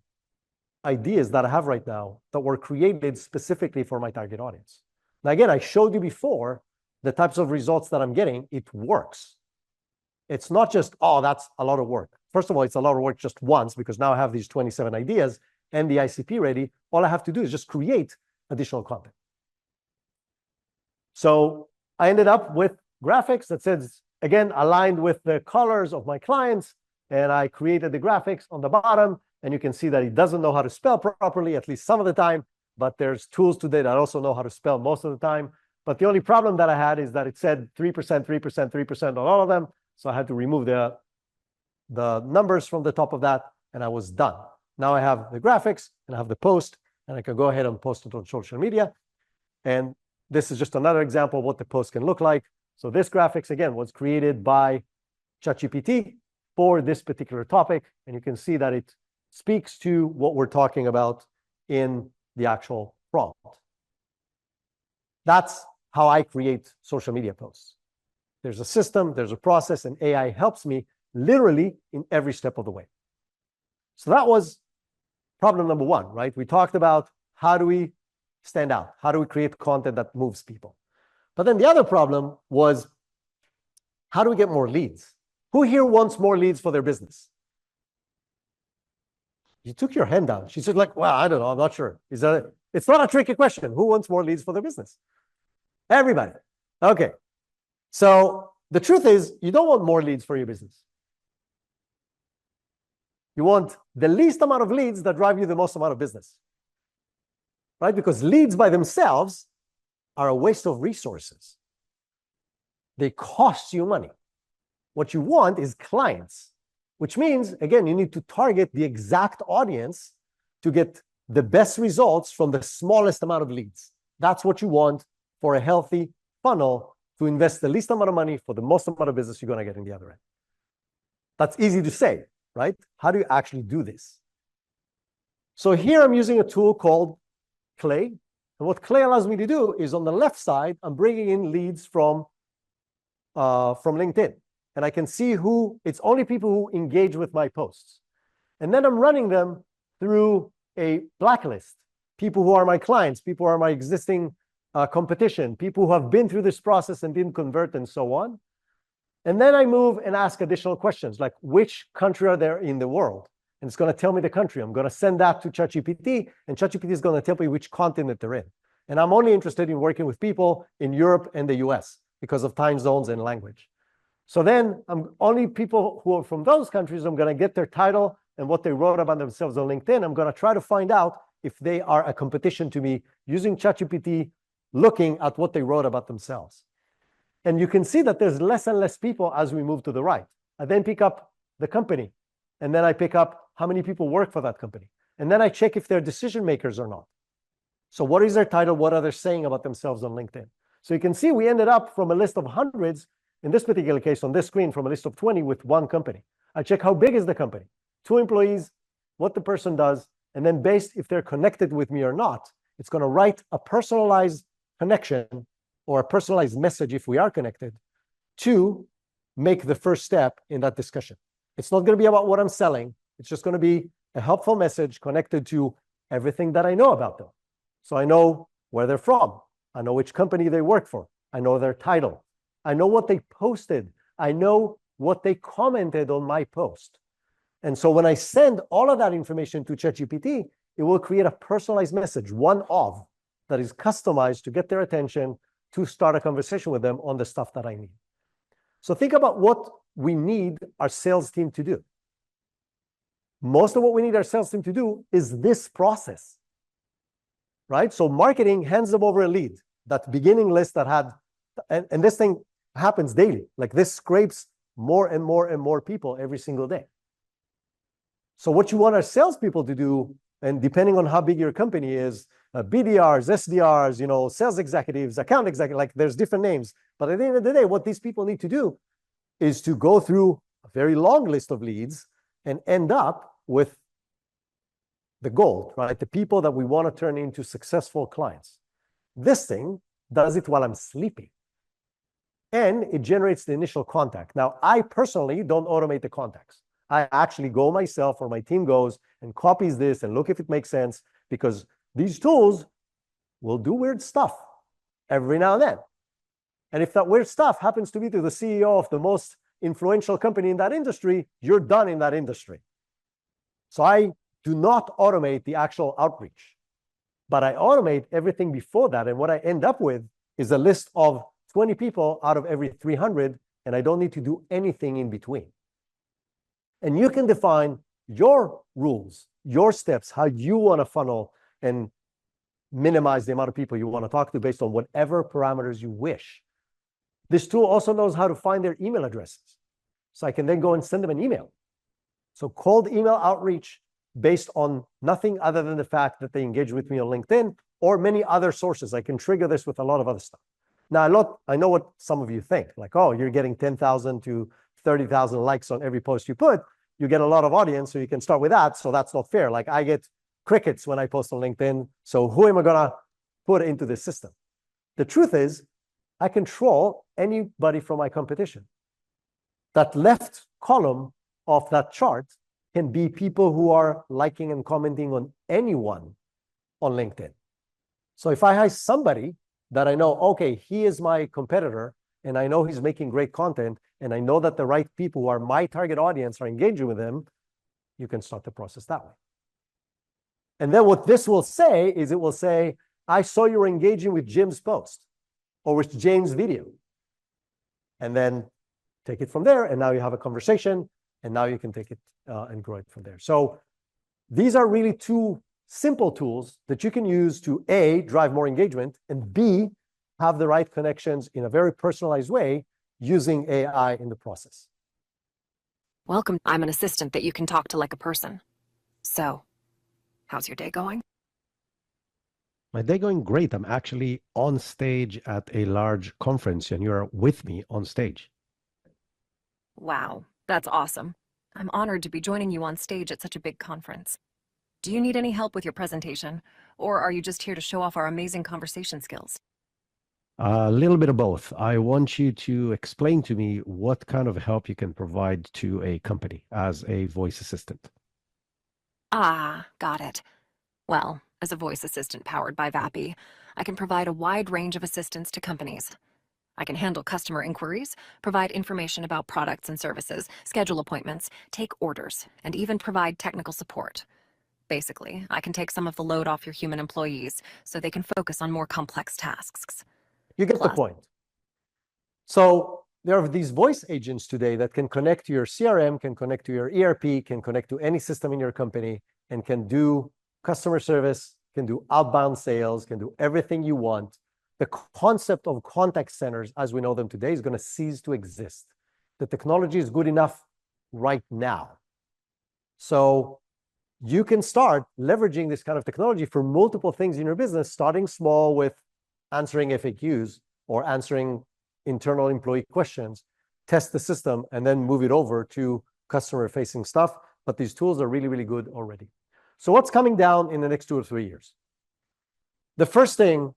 ideas that I have right now that were created specifically for my target audience. Now, again, I showed you before the types of results that I'm getting. It works. It's not just, oh, that's a lot of work. First of all, it's a lot of work just once, because now I have these 27 ideas and the ICP ready. All I have to do is just create additional content. So I ended up with graphics that says, again, aligned with the colors of my clients. And I created the graphics on the bottom. And you can see that it doesn't know how to spell properly, at least some of the time. But there's tools today that also know how to spell most of the time. But the only problem that I had is that it said 3%, 3%, 3% on all of them. So I had to remove the numbers from the top of that, and I was done. Now I have the graphics, and I have the post, and I can go ahead and post it on social media. And this is just another example of what the post can look like. So this graphics, again, was created by ChatGPT for this particular topic. And you can see that it speaks to what we're talking about in the actual prompt. That's how I create social media posts. There's a system, there's a process, and AI helps me literally in every step of the way. So that was problem number 1, right? We talked about how do we stand out? How do we create content that moves people? But then the other problem was, how do we get more leads? Who here wants more leads for their business? You took your hand down. She said, like, well, I don't know, I'm not sure. It's not a tricky question. Who wants more leads for their business? Everybody. Okay. So the truth is, you don't want more leads for your business. You want the least amount of leads that drive you the most amount of business, right? Because leads by themselves are a waste of resources. They cost you money. What you want is clients, which means, again, you need to target the exact audience to get the best results from the smallest amount of leads. That's what you want for a healthy funnel, to invest the least amount of money for the most amount of business you're going to get in the other end. That's easy to say, right? How do you actually do this? So here I'm using a tool called Clay. And what Clay allows me to do is on the left side, I'm bringing in leads from LinkedIn. And I can see it's only people who engage with my posts. And then I'm running them through a blacklist. People who are my clients, people who are my existing competition, people who have been through this process and didn't convert and so on. And then I move and ask additional questions like which country are there in the world? And it's going to tell me the country. I'm going to send that to ChatGPT, and ChatGPT is going to tell me which continent they're in. And I'm only interested in working with people in Europe and the US because of time zones and language. So then only people who are from those countries, I'm going to get their title and what they wrote about themselves on LinkedIn. I'm going to try to find out if they are a competition to me using ChatGPT, looking at what they wrote about themselves. And you can see that there's less and less people as we move to the right. I then pick up the company, and then I pick up how many people work for that company. And then I check if they're decision makers or not. So what is their title? What are they saying about themselves on LinkedIn? So you can see we ended up from a list of hundreds, in this particular case on this screen, from a list of 20 with one company. I check how big is the company, 2 employees, what the person does, and then based if they're connected with me or not, it's going to write a personalized connection or a personalized message if we are connected to make the first step in that discussion. It's not going to be about what I'm selling. It's just going to be a helpful message connected to everything that I know about them. So I know where they're from. I know which company they work for. I know their title. I know what they posted. I know what they commented on my post. And so when I send all of that information to ChatGPT, it will create a personalized message, one of, that is customized to get their attention, to start a conversation with them on the stuff that I need. So think about what we need our sales team to do. Most of what we need our sales team to do is this process, right? So marketing hands them over a lead, that beginning list that had, and this thing happens daily. Like this scrapes more and more and more people every single day. So what you want our salespeople to do, and depending on how big your company is, BDRs, SDRs, sales executives, account executives, like there's different names. But at the end of the day, what these people need to do is to go through a very long list of leads and end up with the gold, right? The people that we want to turn into successful clients. This thing does it while I'm sleeping. And it generates the initial contact. Now, I personally don't automate the contacts. I actually go myself, or my team goes and copies this and look if it makes sense, because these tools will do weird stuff every now and then. And if that weird stuff happens to be to the CEO of the most influential company in that industry, you're done in that industry. So I do not automate the actual outreach, but I automate everything before that. And what I end up with is a list of 20 people out of every 300, and I don't need to do anything in between. And you can define your rules, your steps, how you want to funnel and minimize the amount of people you want to talk to based on whatever parameters you wish. This tool also knows how to find their email addresses. So I can then go and send them an email. So cold email outreach based on nothing other than the fact that they engage with me on LinkedIn or many other sources. I can trigger this with a lot of other stuff. Now, I know what some of you think, like, oh, you're getting 10,000 to 30,000 likes on every post you put. You get a lot of audience, so you can start with that. So that's not fair. Like I get crickets when I post on LinkedIn. So who am I going to put into this system? The truth is, I control anybody from my competition. That left column of that chart can be people who are liking and commenting on anyone on LinkedIn. So if I hire somebody that I know, okay, he is my competitor, and I know he's making great content, and I know that the right people who are my target audience are engaging with him, you can start the process that way. And then what this will say is it will say, I saw you were engaging with Jim's post or with James' video. And then take it from there, and now you have a conversation, and now you can take it and grow it from there. So these are really two simple tools that you can use to A, drive more engagement, and B, have the right connections in a very personalized way using AI in the process. Welcome. I'm an assistant that you can talk to like a person. So, how's your day going? My day going great. I'm actually on stage at a large conference, and you're with me on stage. Wow, that's awesome. I'm honored to be joining you on stage at such a big conference. Do you need any help with your presentation? Or are you just here to show off our amazing conversation skills? A little bit of both. I want you to explain to me what kind of help you can provide to a company as a voice assistant. Ah, got it. Well, as a voice assistant powered by Vappy, I can provide a wide range of assistance to companies. I can handle customer inquiries, provide information about products and services, schedule appointments, take orders, and even provide technical support. Basically, I can take some of the load off your human employees so they can focus on more complex tasks. You get the point. So there are these voice agents today that can connect to your CRM, can connect to your ERP, can connect to any system in your company, and can do customer service, can do outbound sales, can do everything you want. The concept of contact centers, as we know them today, is going to cease to exist. The technology is good enough right now. So you can start leveraging this kind of technology for multiple things in your business, starting small with answering FAQs or answering internal employee questions, test the system, and then move it over to customer-facing stuff. But these tools are really, really good already. So what's coming down in the next 2 or 3 years? The first thing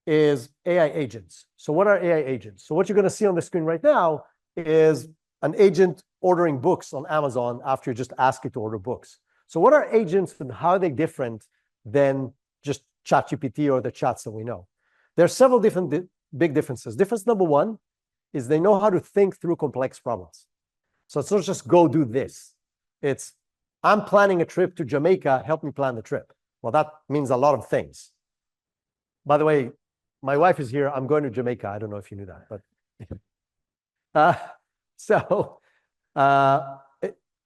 is AI agents. So what are AI agents? So what you're going to see on the screen right now is an agent ordering books on Amazon after you just ask it to order books. So what are agents and how are they different than just ChatGPT or the chats that we know? There are several different big differences. Difference number one is they know how to think through complex problems. So it's not just go do this. It's, I'm planning a trip to Jamaica, help me plan the trip. Well, that means a lot of things. By the way, my wife is here. I'm going to Jamaica. I don't know if you knew that, but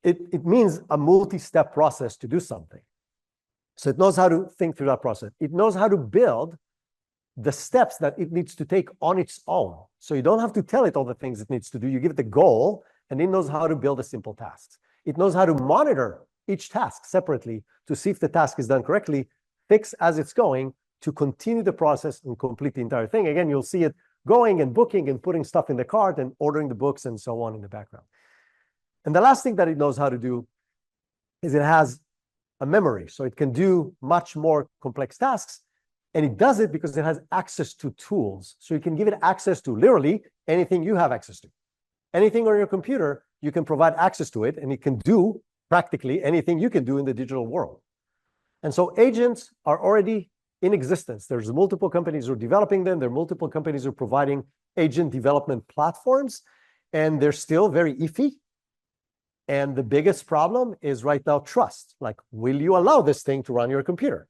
it means a multi-step process to do something. So it knows how to think through that process. It knows how to build the steps that it needs to take on its own. So you don't have to tell it all the things it needs to do. You give it the goal, and it knows how to build a simple task. It knows how to monitor each task separately to see if the task is done correctly, fix as it's going, to continue the process and complete the entire thing. Again, you'll see it going and booking and putting stuff in the cart and ordering the books and so on in the background. And the last thing that it knows how to do is it has a memory. So it can do much more complex tasks. And it does it because it has access to tools. So you can give it access to literally anything you have access to. Anything on your computer, you can provide access to it, and it can do practically anything you can do in the digital world. And so agents are already in existence. There's multiple companies who are developing them. There are multiple companies who are providing agent development platforms, and they're still very iffy. And the biggest problem is right now trust. Like, will you allow this thing to run your computer?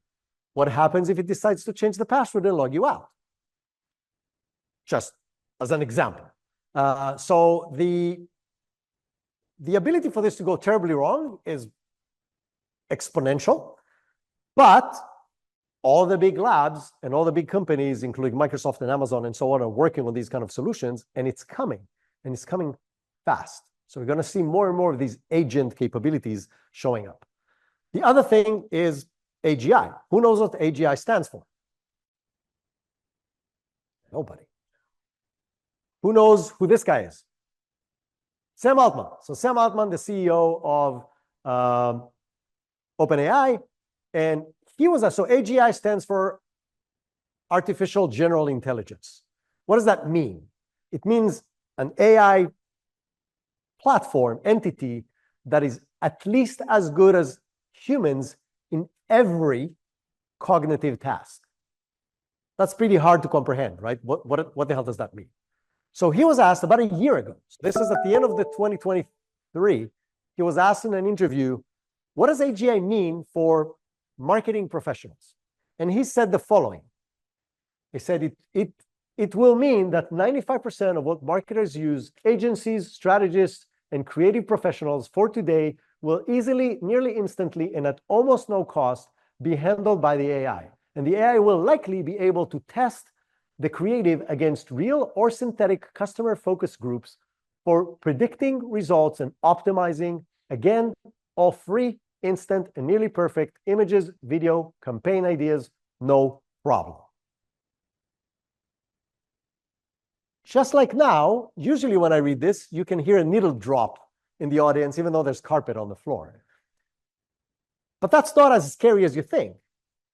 What happens if it decides to change the password and log you out? Just as an example. So the ability for this to go terribly wrong is exponential, but all the big labs and all the big companies, including Microsoft and Amazon and so on, are working on these kind of solutions, and it's coming fast. So we're going to see more and more of these agent capabilities showing up. The other thing is AGI. Who knows what AGI stands for? Nobody. Who knows who this guy is? Sam Altman. So Sam Altman, the CEO of OpenAI, and he was so AGI stands for Artificial General Intelligence. What does that mean? It means an AI platform entity that is at least as good as humans in every cognitive task. That's pretty hard to comprehend, right? What the hell does that mean? So he was asked about a year ago. So this is at the end of the 2023. He was asked in an interview, what does AGI mean for marketing professionals? And he said the following. He said it will mean that 95% of what marketers use, agencies, strategists, and creative professionals for today will easily, nearly instantly, and at almost no cost, be handled by the AI. And the AI will likely be able to test the creative against real or synthetic customer focus groups for predicting results and optimizing, again, all free, instant, and nearly perfect images, video, campaign ideas, no problem. Just like now, usually when I read this, you can hear a needle drop in the audience, even though there's carpet on the floor. But that's not as scary as you think.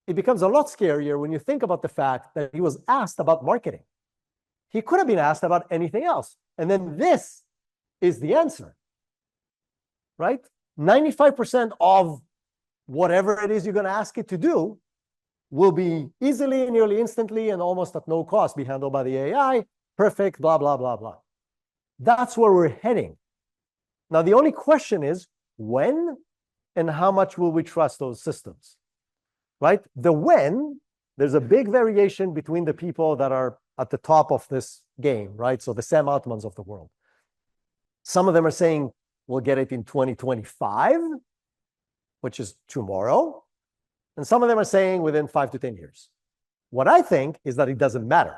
It becomes a lot scarier when you think about the fact that he was asked about marketing. He could have been asked about anything else. And then this is the answer, right? 95% of whatever it is you're going to ask it to do will be easily, nearly instantly, and almost at no cost be handled by the AI. Perfect, blah, blah, blah, blah. That's where we're heading. Now, the only question is when and how much will we trust those systems, right? The when, there's a big variation between the people that are at the top of this game, right? So the Sam Altmans of the world. Some of them are saying we'll get it in 2025, which is tomorrow. And some of them are saying within 5 to 10 years. What I think is that it doesn't matter.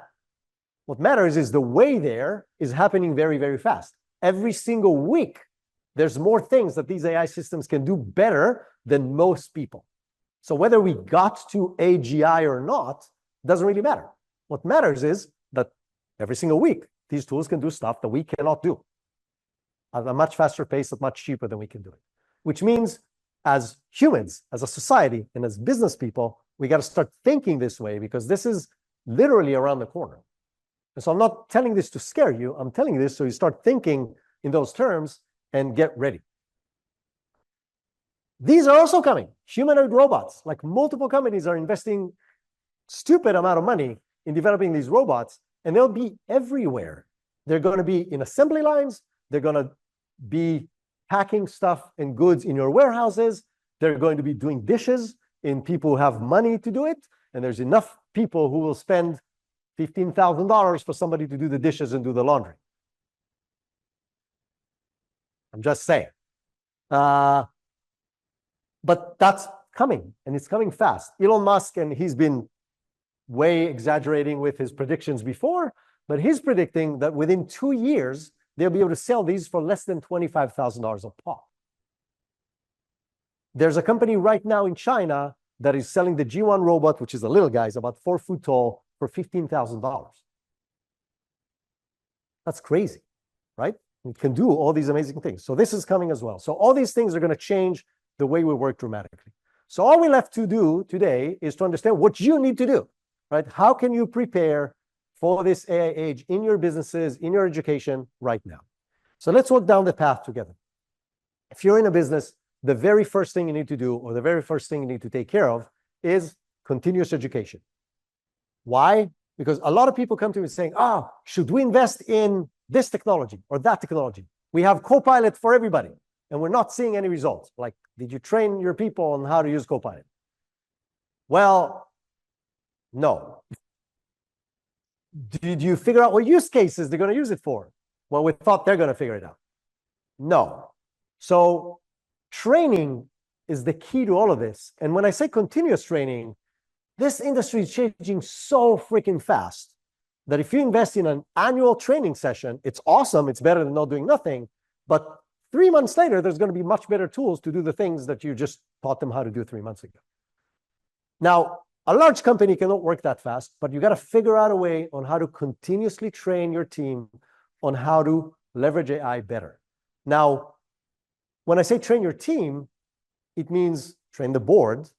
What matters is the way there is happening very, very fast. Every single week, there's more things that these AI systems can do better than most people. So whether we got to AGI or not, doesn't really matter. What matters is that every single week, these tools can do stuff that we cannot do at a much faster pace, at much cheaper than we can do it. Which means as humans, as a society, and as business people, we got to start thinking this way because this is literally around the corner. And so I'm not telling this to scare you. I'm telling you this so you start thinking in those terms and get ready. These are also coming. Humanoid robots, like multiple companies are investing stupid amount of money in developing these robots, and they'll be everywhere. They're going to be in assembly lines. They're going to be packing stuff and goods in your warehouses. They're going to be doing dishes in people who have money to do it. And there's enough people who will spend $15,000 for somebody to do the dishes and do the laundry. I'm just saying. But that's coming, and it's coming fast. Elon Musk, and he's been way exaggerating with his predictions before, but he's predicting that within 2 years, they'll be able to sell these for less than $25,000 a pop. There's a company right now in China that is selling the G1 robot, which is a little guy, it's about 4 foot tall, for $15,000. That's crazy, right? It can do all these amazing things. So this is coming as well. So all these things are going to change the way we work dramatically. So all we left to do today is to understand what you need to do, right? How can you prepare for this AI age in your businesses, in your education right now? So let's walk down the path together. If you're in a business, the very first thing you need to do, or the very first thing you need to take care of, is continuous education. Why? Because a lot of people come to me saying, oh, should we invest in this technology or that technology? We have Copilot for everybody, and we're not seeing any results. Like, did you train your people on how to use Copilot? Well, no. Did you figure out what use cases they're going to use it for? Well, we thought they're going to figure it out. No. So training is the key to all of this. And when I say continuous training, this industry is changing so freaking fast that if you invest in an annual training session, it's awesome. It's better than not doing nothing. But 3 months later, there's going to be much better tools to do the things that you just taught them how to do 3 months ago. Now, a large company cannot work that fast, but you got to figure out a way on how to continuously train your team on how to leverage AI better. Now, when I say train your team, it means train the board,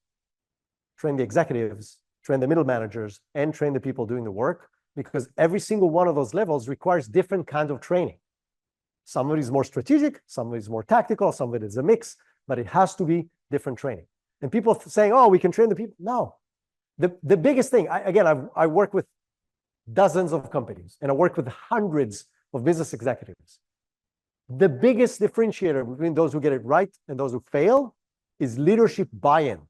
train the executives, train the middle managers, and train the people doing the work, because every single one of those levels requires different kinds of training. Some of it is more strategic, some of it is more tactical, some of it is a mix, but it has to be different training. And people saying, oh, we can train the people. No. The biggest thing, I work with dozens of companies, and I work with hundreds of business executives. The biggest differentiator between those who get it right and those who fail is leadership buy-in.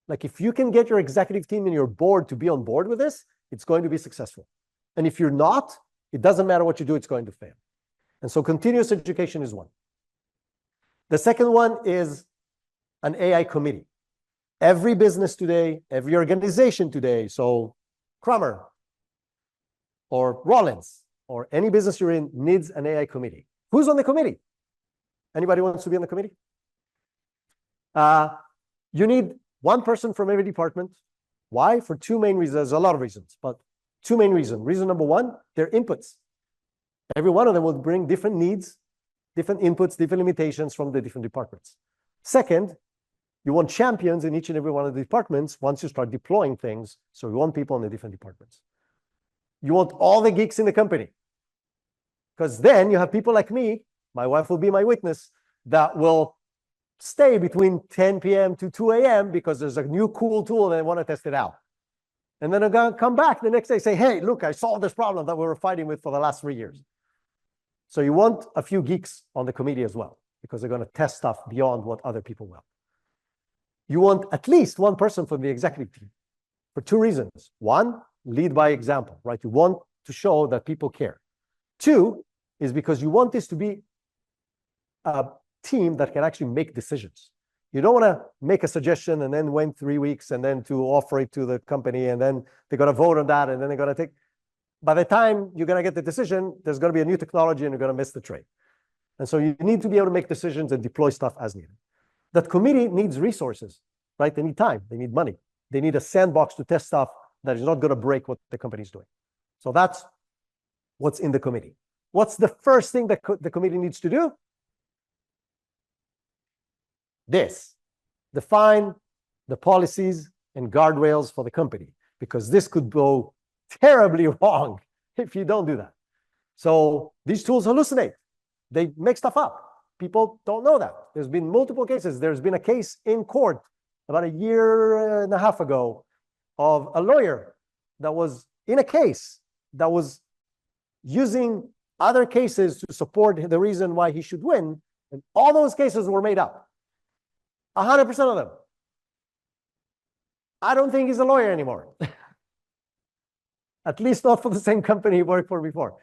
Like, if you can get your executive team and your board to be on board with this, it's going to be successful. And if you're not, it doesn't matter what you do, it's going to fail. And so continuous education is one. The second one is an AI committee. Every business today, every organization today, so Kramer or Rollins or any business you're in needs an AI committee. Who's on the committee? Anybody wants to be on the committee? You need one person from every department. Why? For two main reasons. There's a lot of reasons, but two main reasons. Reason number one, their inputs. Every one of them will bring different needs, different inputs, different limitations from the different departments. Second, You want champions in each and every one of the departments once you start deploying things. So you want people in the different departments. You want all the geeks in the company. Because then you have people like me, my wife will be my witness, that will stay between 10 p.m. to 2 a.m. because there's a new cool tool and they want to test it out. And then I'm going to come back the next day and say, hey, look, I solved this problem that we were fighting with for the last 3 years. So you want a few geeks on the committee as well, because they're going to test stuff beyond what other people will. You want at least one person from the executive team for 2 reasons. 1, lead by example, right? You want to show that people care. 2 is because you want this to be a team that can actually make decisions. You don't want to make a suggestion and then wait 3 weeks and then to offer it to the company and then they're going to vote on that and then they're going to take. By the time you're going to get the decision, there's going to be a new technology and you're going to miss the train. And so you need to be able to make decisions and deploy stuff as needed. That committee needs resources, right? They need time, they need money. They need a sandbox to test stuff that is not going to break what the company is doing. So that's what's in the committee. What's the first thing that the committee needs to do? This, define the policies and guardrails for the company, because this could go terribly wrong if you don't do that. So these tools hallucinate. They make stuff up. People don't know that. There's been multiple cases. There's been a case in court about 1.5 years ago of a lawyer that was in a case that was using other cases to support the reason why he should win. And all those cases were made up. 100% of them. I don't think he's a lawyer anymore. At least not for the same company he worked for before.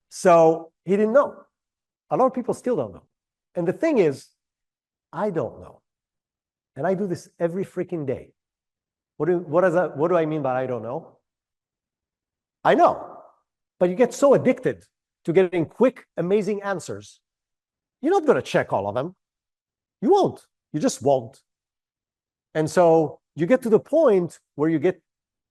So he didn't know. A lot of people still don't know. And the thing is, I don't know. And I do this every freaking day. What do I mean by I don't know? I know. But you get so addicted to getting quick, amazing answers. You're not going to check all of them. You won't. You just won't. And so you get to the point where you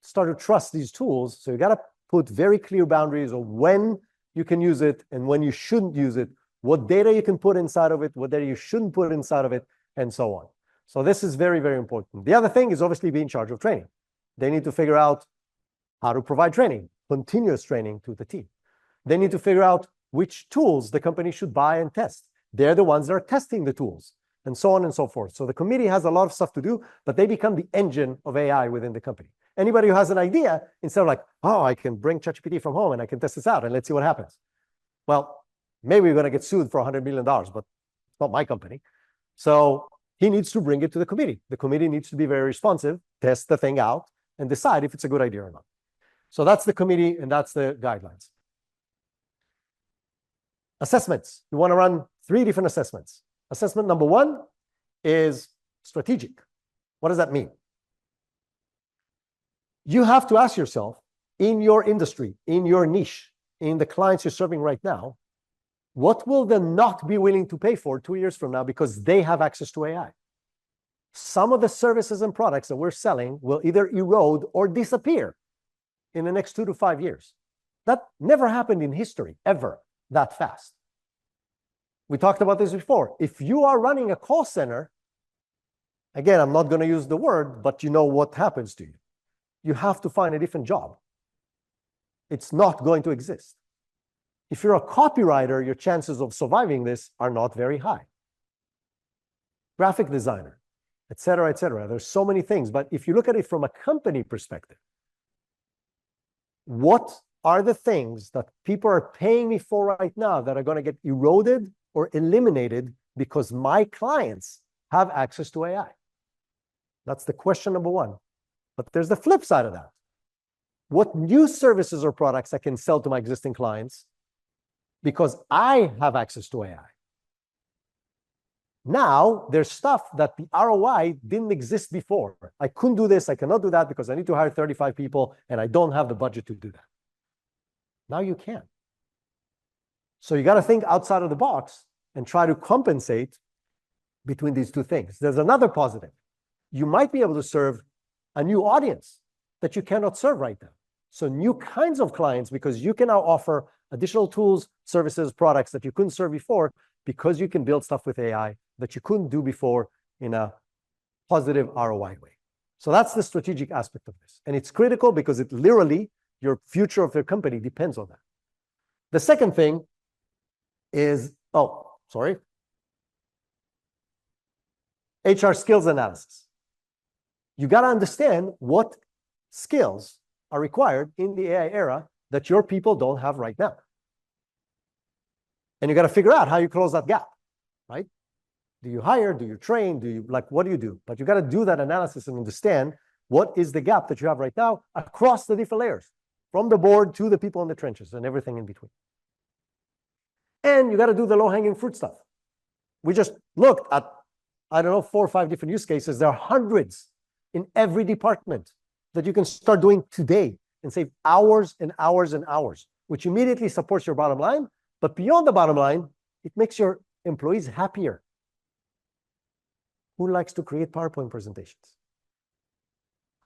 start to trust these tools. So you got to put very clear boundaries of when you can use it and when you shouldn't use it, what data you can put inside of it, what data you shouldn't put inside of it, and so on. So this is very, very important. The other thing is obviously be in charge of training. They need to figure out how to provide training, continuous training to the team. They need to figure out which tools the company should buy and test. They're the ones that are testing the tools, and so on and so forth. So the committee has a lot of stuff to do, but they become the engine of AI within the company. Anybody who has an idea, instead of like, oh, I can bring ChatGPT from home and I can test this out and let's see what happens. Well, maybe we're going to get sued for $100 million, but it's not my company. So he needs to bring it to the committee. The committee needs to be very responsive, test the thing out, and decide if it's a good idea or not. So that's the committee and that's the guidelines. Assessments. You want to run 3 different assessments. Assessment number 1 is strategic. What does that mean? You have to ask yourself, in your industry, in your niche, in the clients you're serving right now, what will they not be willing to pay for 2 years from now because they have access to AI? Some of the services and products that we're selling will either erode or disappear in the next 2 to 5 years. That never happened in history, ever, that fast. We talked about this before. If you are running a call center, again, I'm not going to use the word, but you know what happens to you. You have to find a different job. It's not going to exist. If you're a copywriter, your chances of surviving this are not very high. Graphic designer, et cetera, et cetera. There's so many things. But if you look at it from a company perspective, what are the things that people are paying me for right now that are going to get eroded or eliminated because my clients have access to AI? That's the question number 1. But there's the flip side of that. What new services or products I can sell to my existing clients because I have access to AI? Now, there's stuff that the ROI didn't exist before. I couldn't do this, I cannot do that because I need to hire 35 people and I don't have the budget to do that. Now you can. So you got to think outside of the box and try to compensate between these 2 things. There's another positive. You might be able to serve a new audience that you cannot serve right now. So new kinds of clients, because you can now offer additional tools, services, products that you couldn't serve before because you can build stuff with AI that you couldn't do before in a positive ROI way. So that's the strategic aspect of this. And it's critical because it literally, your future of your company depends on that. The second thing is, HR skills analysis. You got to understand what skills are required in the AI era that your people don't have right now. And you got to figure out how you close that gap, right? Do you hire? Do you train? Do you what do you do? But you got to do that analysis and understand what is the gap that you have right now across the different layers, from the board to the people in the trenches and everything in between. And you got to do the low-hanging fruit stuff. We just looked at, I don't know, 4 or 5 different use cases. There are hundreds in every department that you can start doing today and save hours and hours and hours, which immediately supports your bottom line. But beyond the bottom line, it makes your employees happier. Who likes to create PowerPoint presentations?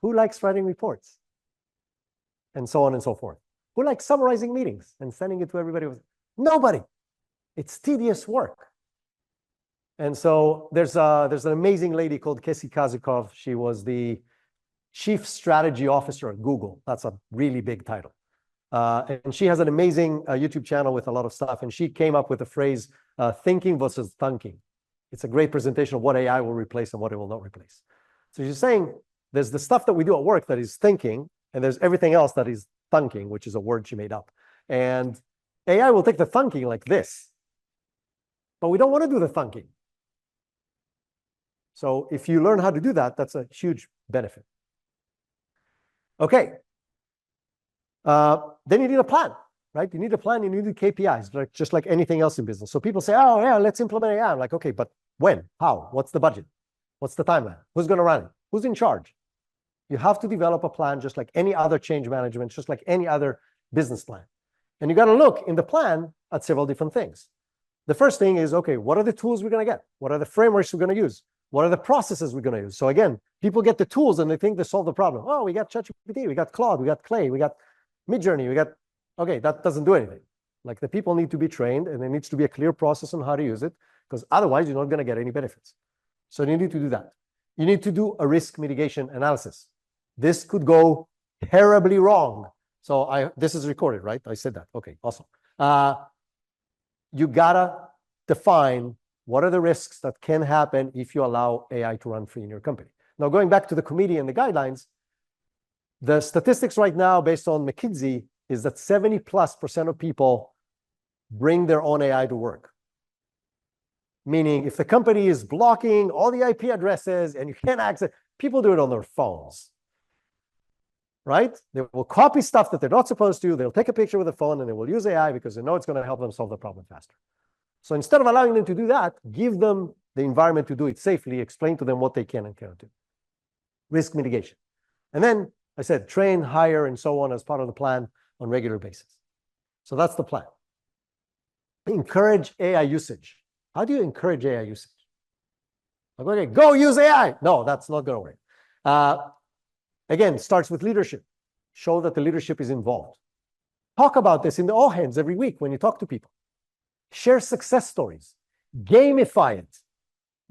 Who likes writing reports? And so on and so forth. Who likes summarizing meetings and sending it to everybody? Nobody. It's tedious work. And so there's an amazing lady called Casey Kazikov. She was the Chief Strategy Officer at Google. That's a really big title. And she has an amazing YouTube channel with a lot of stuff. And she came up with the phrase, thinking versus thunking. It's a great presentation of what AI will replace and what it will not replace. So she's saying there's the stuff that we do at work that is thinking, and there's everything else that is thunking, which is a word she made up. And AI will take the thunking like this. But we don't want to do the thunking. So if you learn how to do that, that's a huge benefit. Okay. Then you need a plan, right? You need a plan, you need KPIs, just like anything else in business. So people say, oh, yeah, let's implement AI. I'm like, okay, but when? How? What's the budget? What's the timeline? Who's going to run it? Who's in charge? You have to develop a plan just like any other change management, just like any other business plan. And you got to look in the plan at several different things. The first thing is, okay, what are the tools we're going to get? What are the frameworks we're going to use? What are the processes we're going to use? So again, people get the tools and they think they solve the problem. Oh, we got ChatGPT, we got Claude, we got Clay, we got Midjourney, we got, okay, that doesn't do anything. Like the people need to be trained and there needs to be a clear process on how to use it because otherwise you're not going to get any benefits. So you need to do that. You need to do a risk mitigation analysis. This could go terribly wrong. So this is recorded, right? I said that. Okay, awesome. You gotta define what are the risks that can happen if you allow AI to run free in your company. Now, going back to the committee and the guidelines, the statistics right now based on McKinsey is that 70+% of people bring their own AI to work. Meaning if the company is blocking all the IP addresses and you can't access, people do it on their phones, right? They will copy stuff that they're not supposed to. They'll take a picture with a phone and they will use AI because they know it's going to help them solve the problem faster. So instead of allowing them to do that, give them the environment to do it safely, explain to them what they can and cannot do. Risk mitigation. And then I said, train, hire, and so on as part of the plan on a regular basis. So that's the plan. Encourage AI usage. How do you encourage AI usage? Okay, go use AI. No, that's not going to work. Again, it starts with leadership. Show that the leadership is involved. Talk about this in the all hands every week when you talk to people. Share success stories. Gamify it.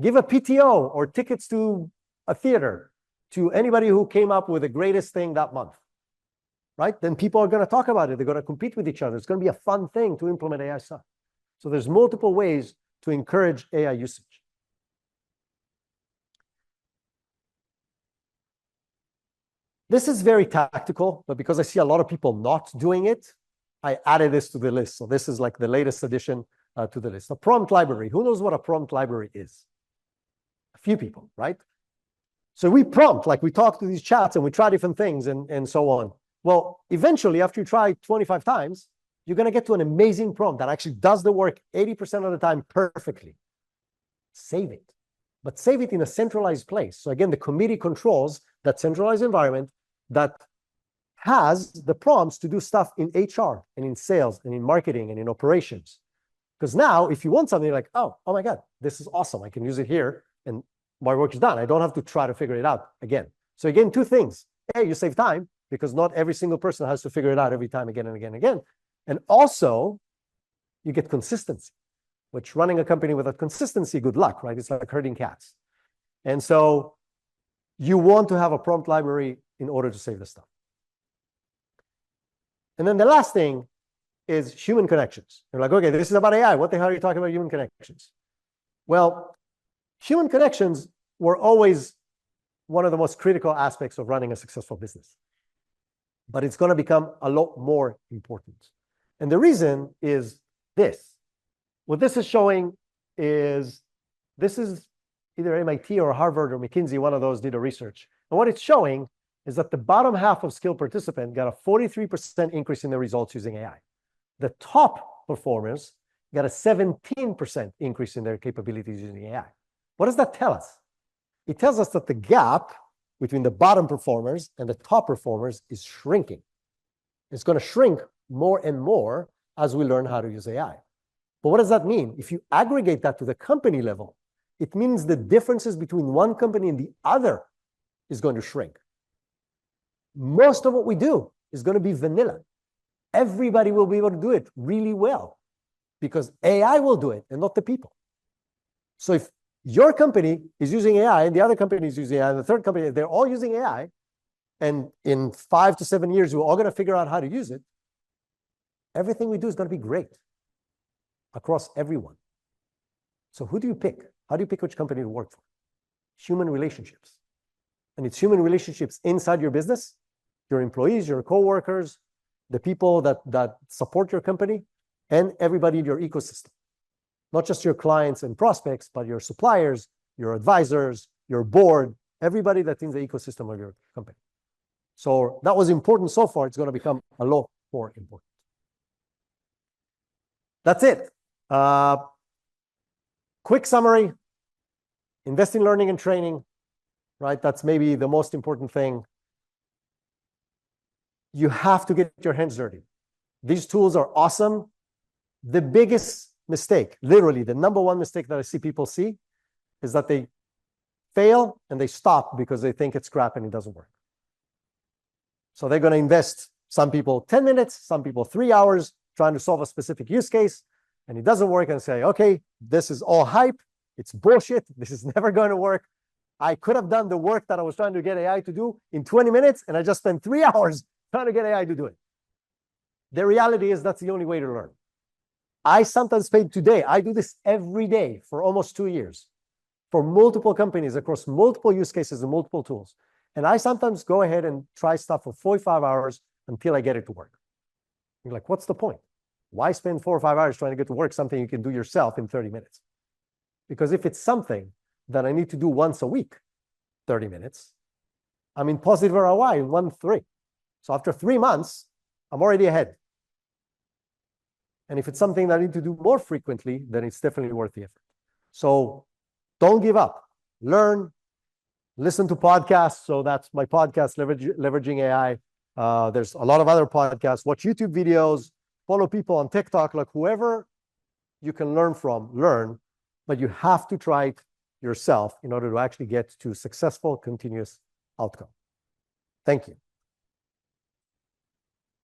Give a PTO or tickets to a theater to anybody who came up with the greatest thing that month. Right? Then people are going to talk about it. They're going to compete with each other. It's going to be a fun thing to implement AI stuff. So there's multiple ways to encourage AI usage. This is very tactical, but because I see a lot of people not doing it, I added this to the list. So this is like the latest addition to the list. A prompt library. Who knows what a prompt library is? A few people, right? So we prompt, like we talk to these chats and we try different things and so on. Well, eventually, after you try 25 times, you're going to get to an amazing prompt that actually does the work 80% of the time perfectly. Save it. But save it in a centralized place. So again, the committee controls that centralized environment that has the prompts to do stuff in HR and in sales and in marketing and in operations. Because now, if you want something, you're like, oh my God, this is awesome. I can use it here and my work is done. I don't have to try to figure it out again. So again, two things. A, you save time because not every single person has to figure it out every time again and again and again. And also, you get consistency, which running a company without consistency, good luck, right? It's like herding cats. And so you want to have a prompt library in order to save the stuff. And then the last thing is human connections. You're like, okay, this is about AI. What the hell are you talking about human connections? Well, human connections were always one of the most critical aspects of running a successful business. But it's going to become a lot more important. And the reason is this. What this is showing is, this is either MIT or Harvard or McKinsey, one of those did a research. And what it's showing is that the bottom half of skilled participant got a 43% increase in their results using AI. The top performers got a 17% increase in their capabilities using AI. What does that tell us? It tells us that the gap between the bottom performers and the top performers is shrinking. It's going to shrink more and more as we learn how to use AI. But what does that mean? If you aggregate that to the company level, it means the differences between one company and the other is going to shrink. Most of what we do is going to be vanilla. Everybody will be able to do it really well because AI will do it and not the people. So if your company is using AI and the other company is using AI and the third company, they're all using AI, and in 5 to 7 years, we're all going to figure out how to use it, everything we do is going to be great across everyone. So who do you pick? How do you pick which company to work for? Human relationships. And it's human relationships inside your business, your employees, your coworkers, the people that support your company, and everybody in your ecosystem. Not just your clients and prospects, but your suppliers, your advisors, your board, everybody that's in the ecosystem of your company. So that was important so far. It's going to become a lot more important. That's it. Quick summary. Invest in learning and training, right? That's maybe the most important thing. You have to get your hands dirty. These tools are awesome. The biggest mistake, literally the number one mistake that I see people see, is that they fail and they stop because they think it's crap and it doesn't work. So they're going to invest, some people 10 minutes, some people 3 hours trying to solve a specific use case, and it doesn't work, and say, okay, this is all hype. It's bullshit. This is never going to work. I could have done the work that I was trying to get AI to do in 20 minutes, and I just spent 3 hours trying to get AI to do it. The reality is that's the only way to learn. I sometimes pay today. I do this every day for almost 2 years for multiple companies across multiple use cases and multiple tools. And I sometimes go ahead and try stuff for 45 hours until I get it to work. You're like, what's the point? Why spend 4 or 5 hours trying to get to work something you can do yourself in 30 minutes? Because if it's something that I need to do once a week, 30 minutes, I'm in positive ROI in 1-3. So after 3 months, I'm already ahead. And if it's something that I need to do more frequently, then it's definitely worth the effort. So don't give up. Learn, listen to podcasts. So that's my podcast, Leveraging AI. There's a lot of other podcasts. Watch YouTube videos. Follow people on TikTok, like whoever you can learn from, learn. But you have to try it yourself in order to actually get to successful, continuous outcome. Thank you.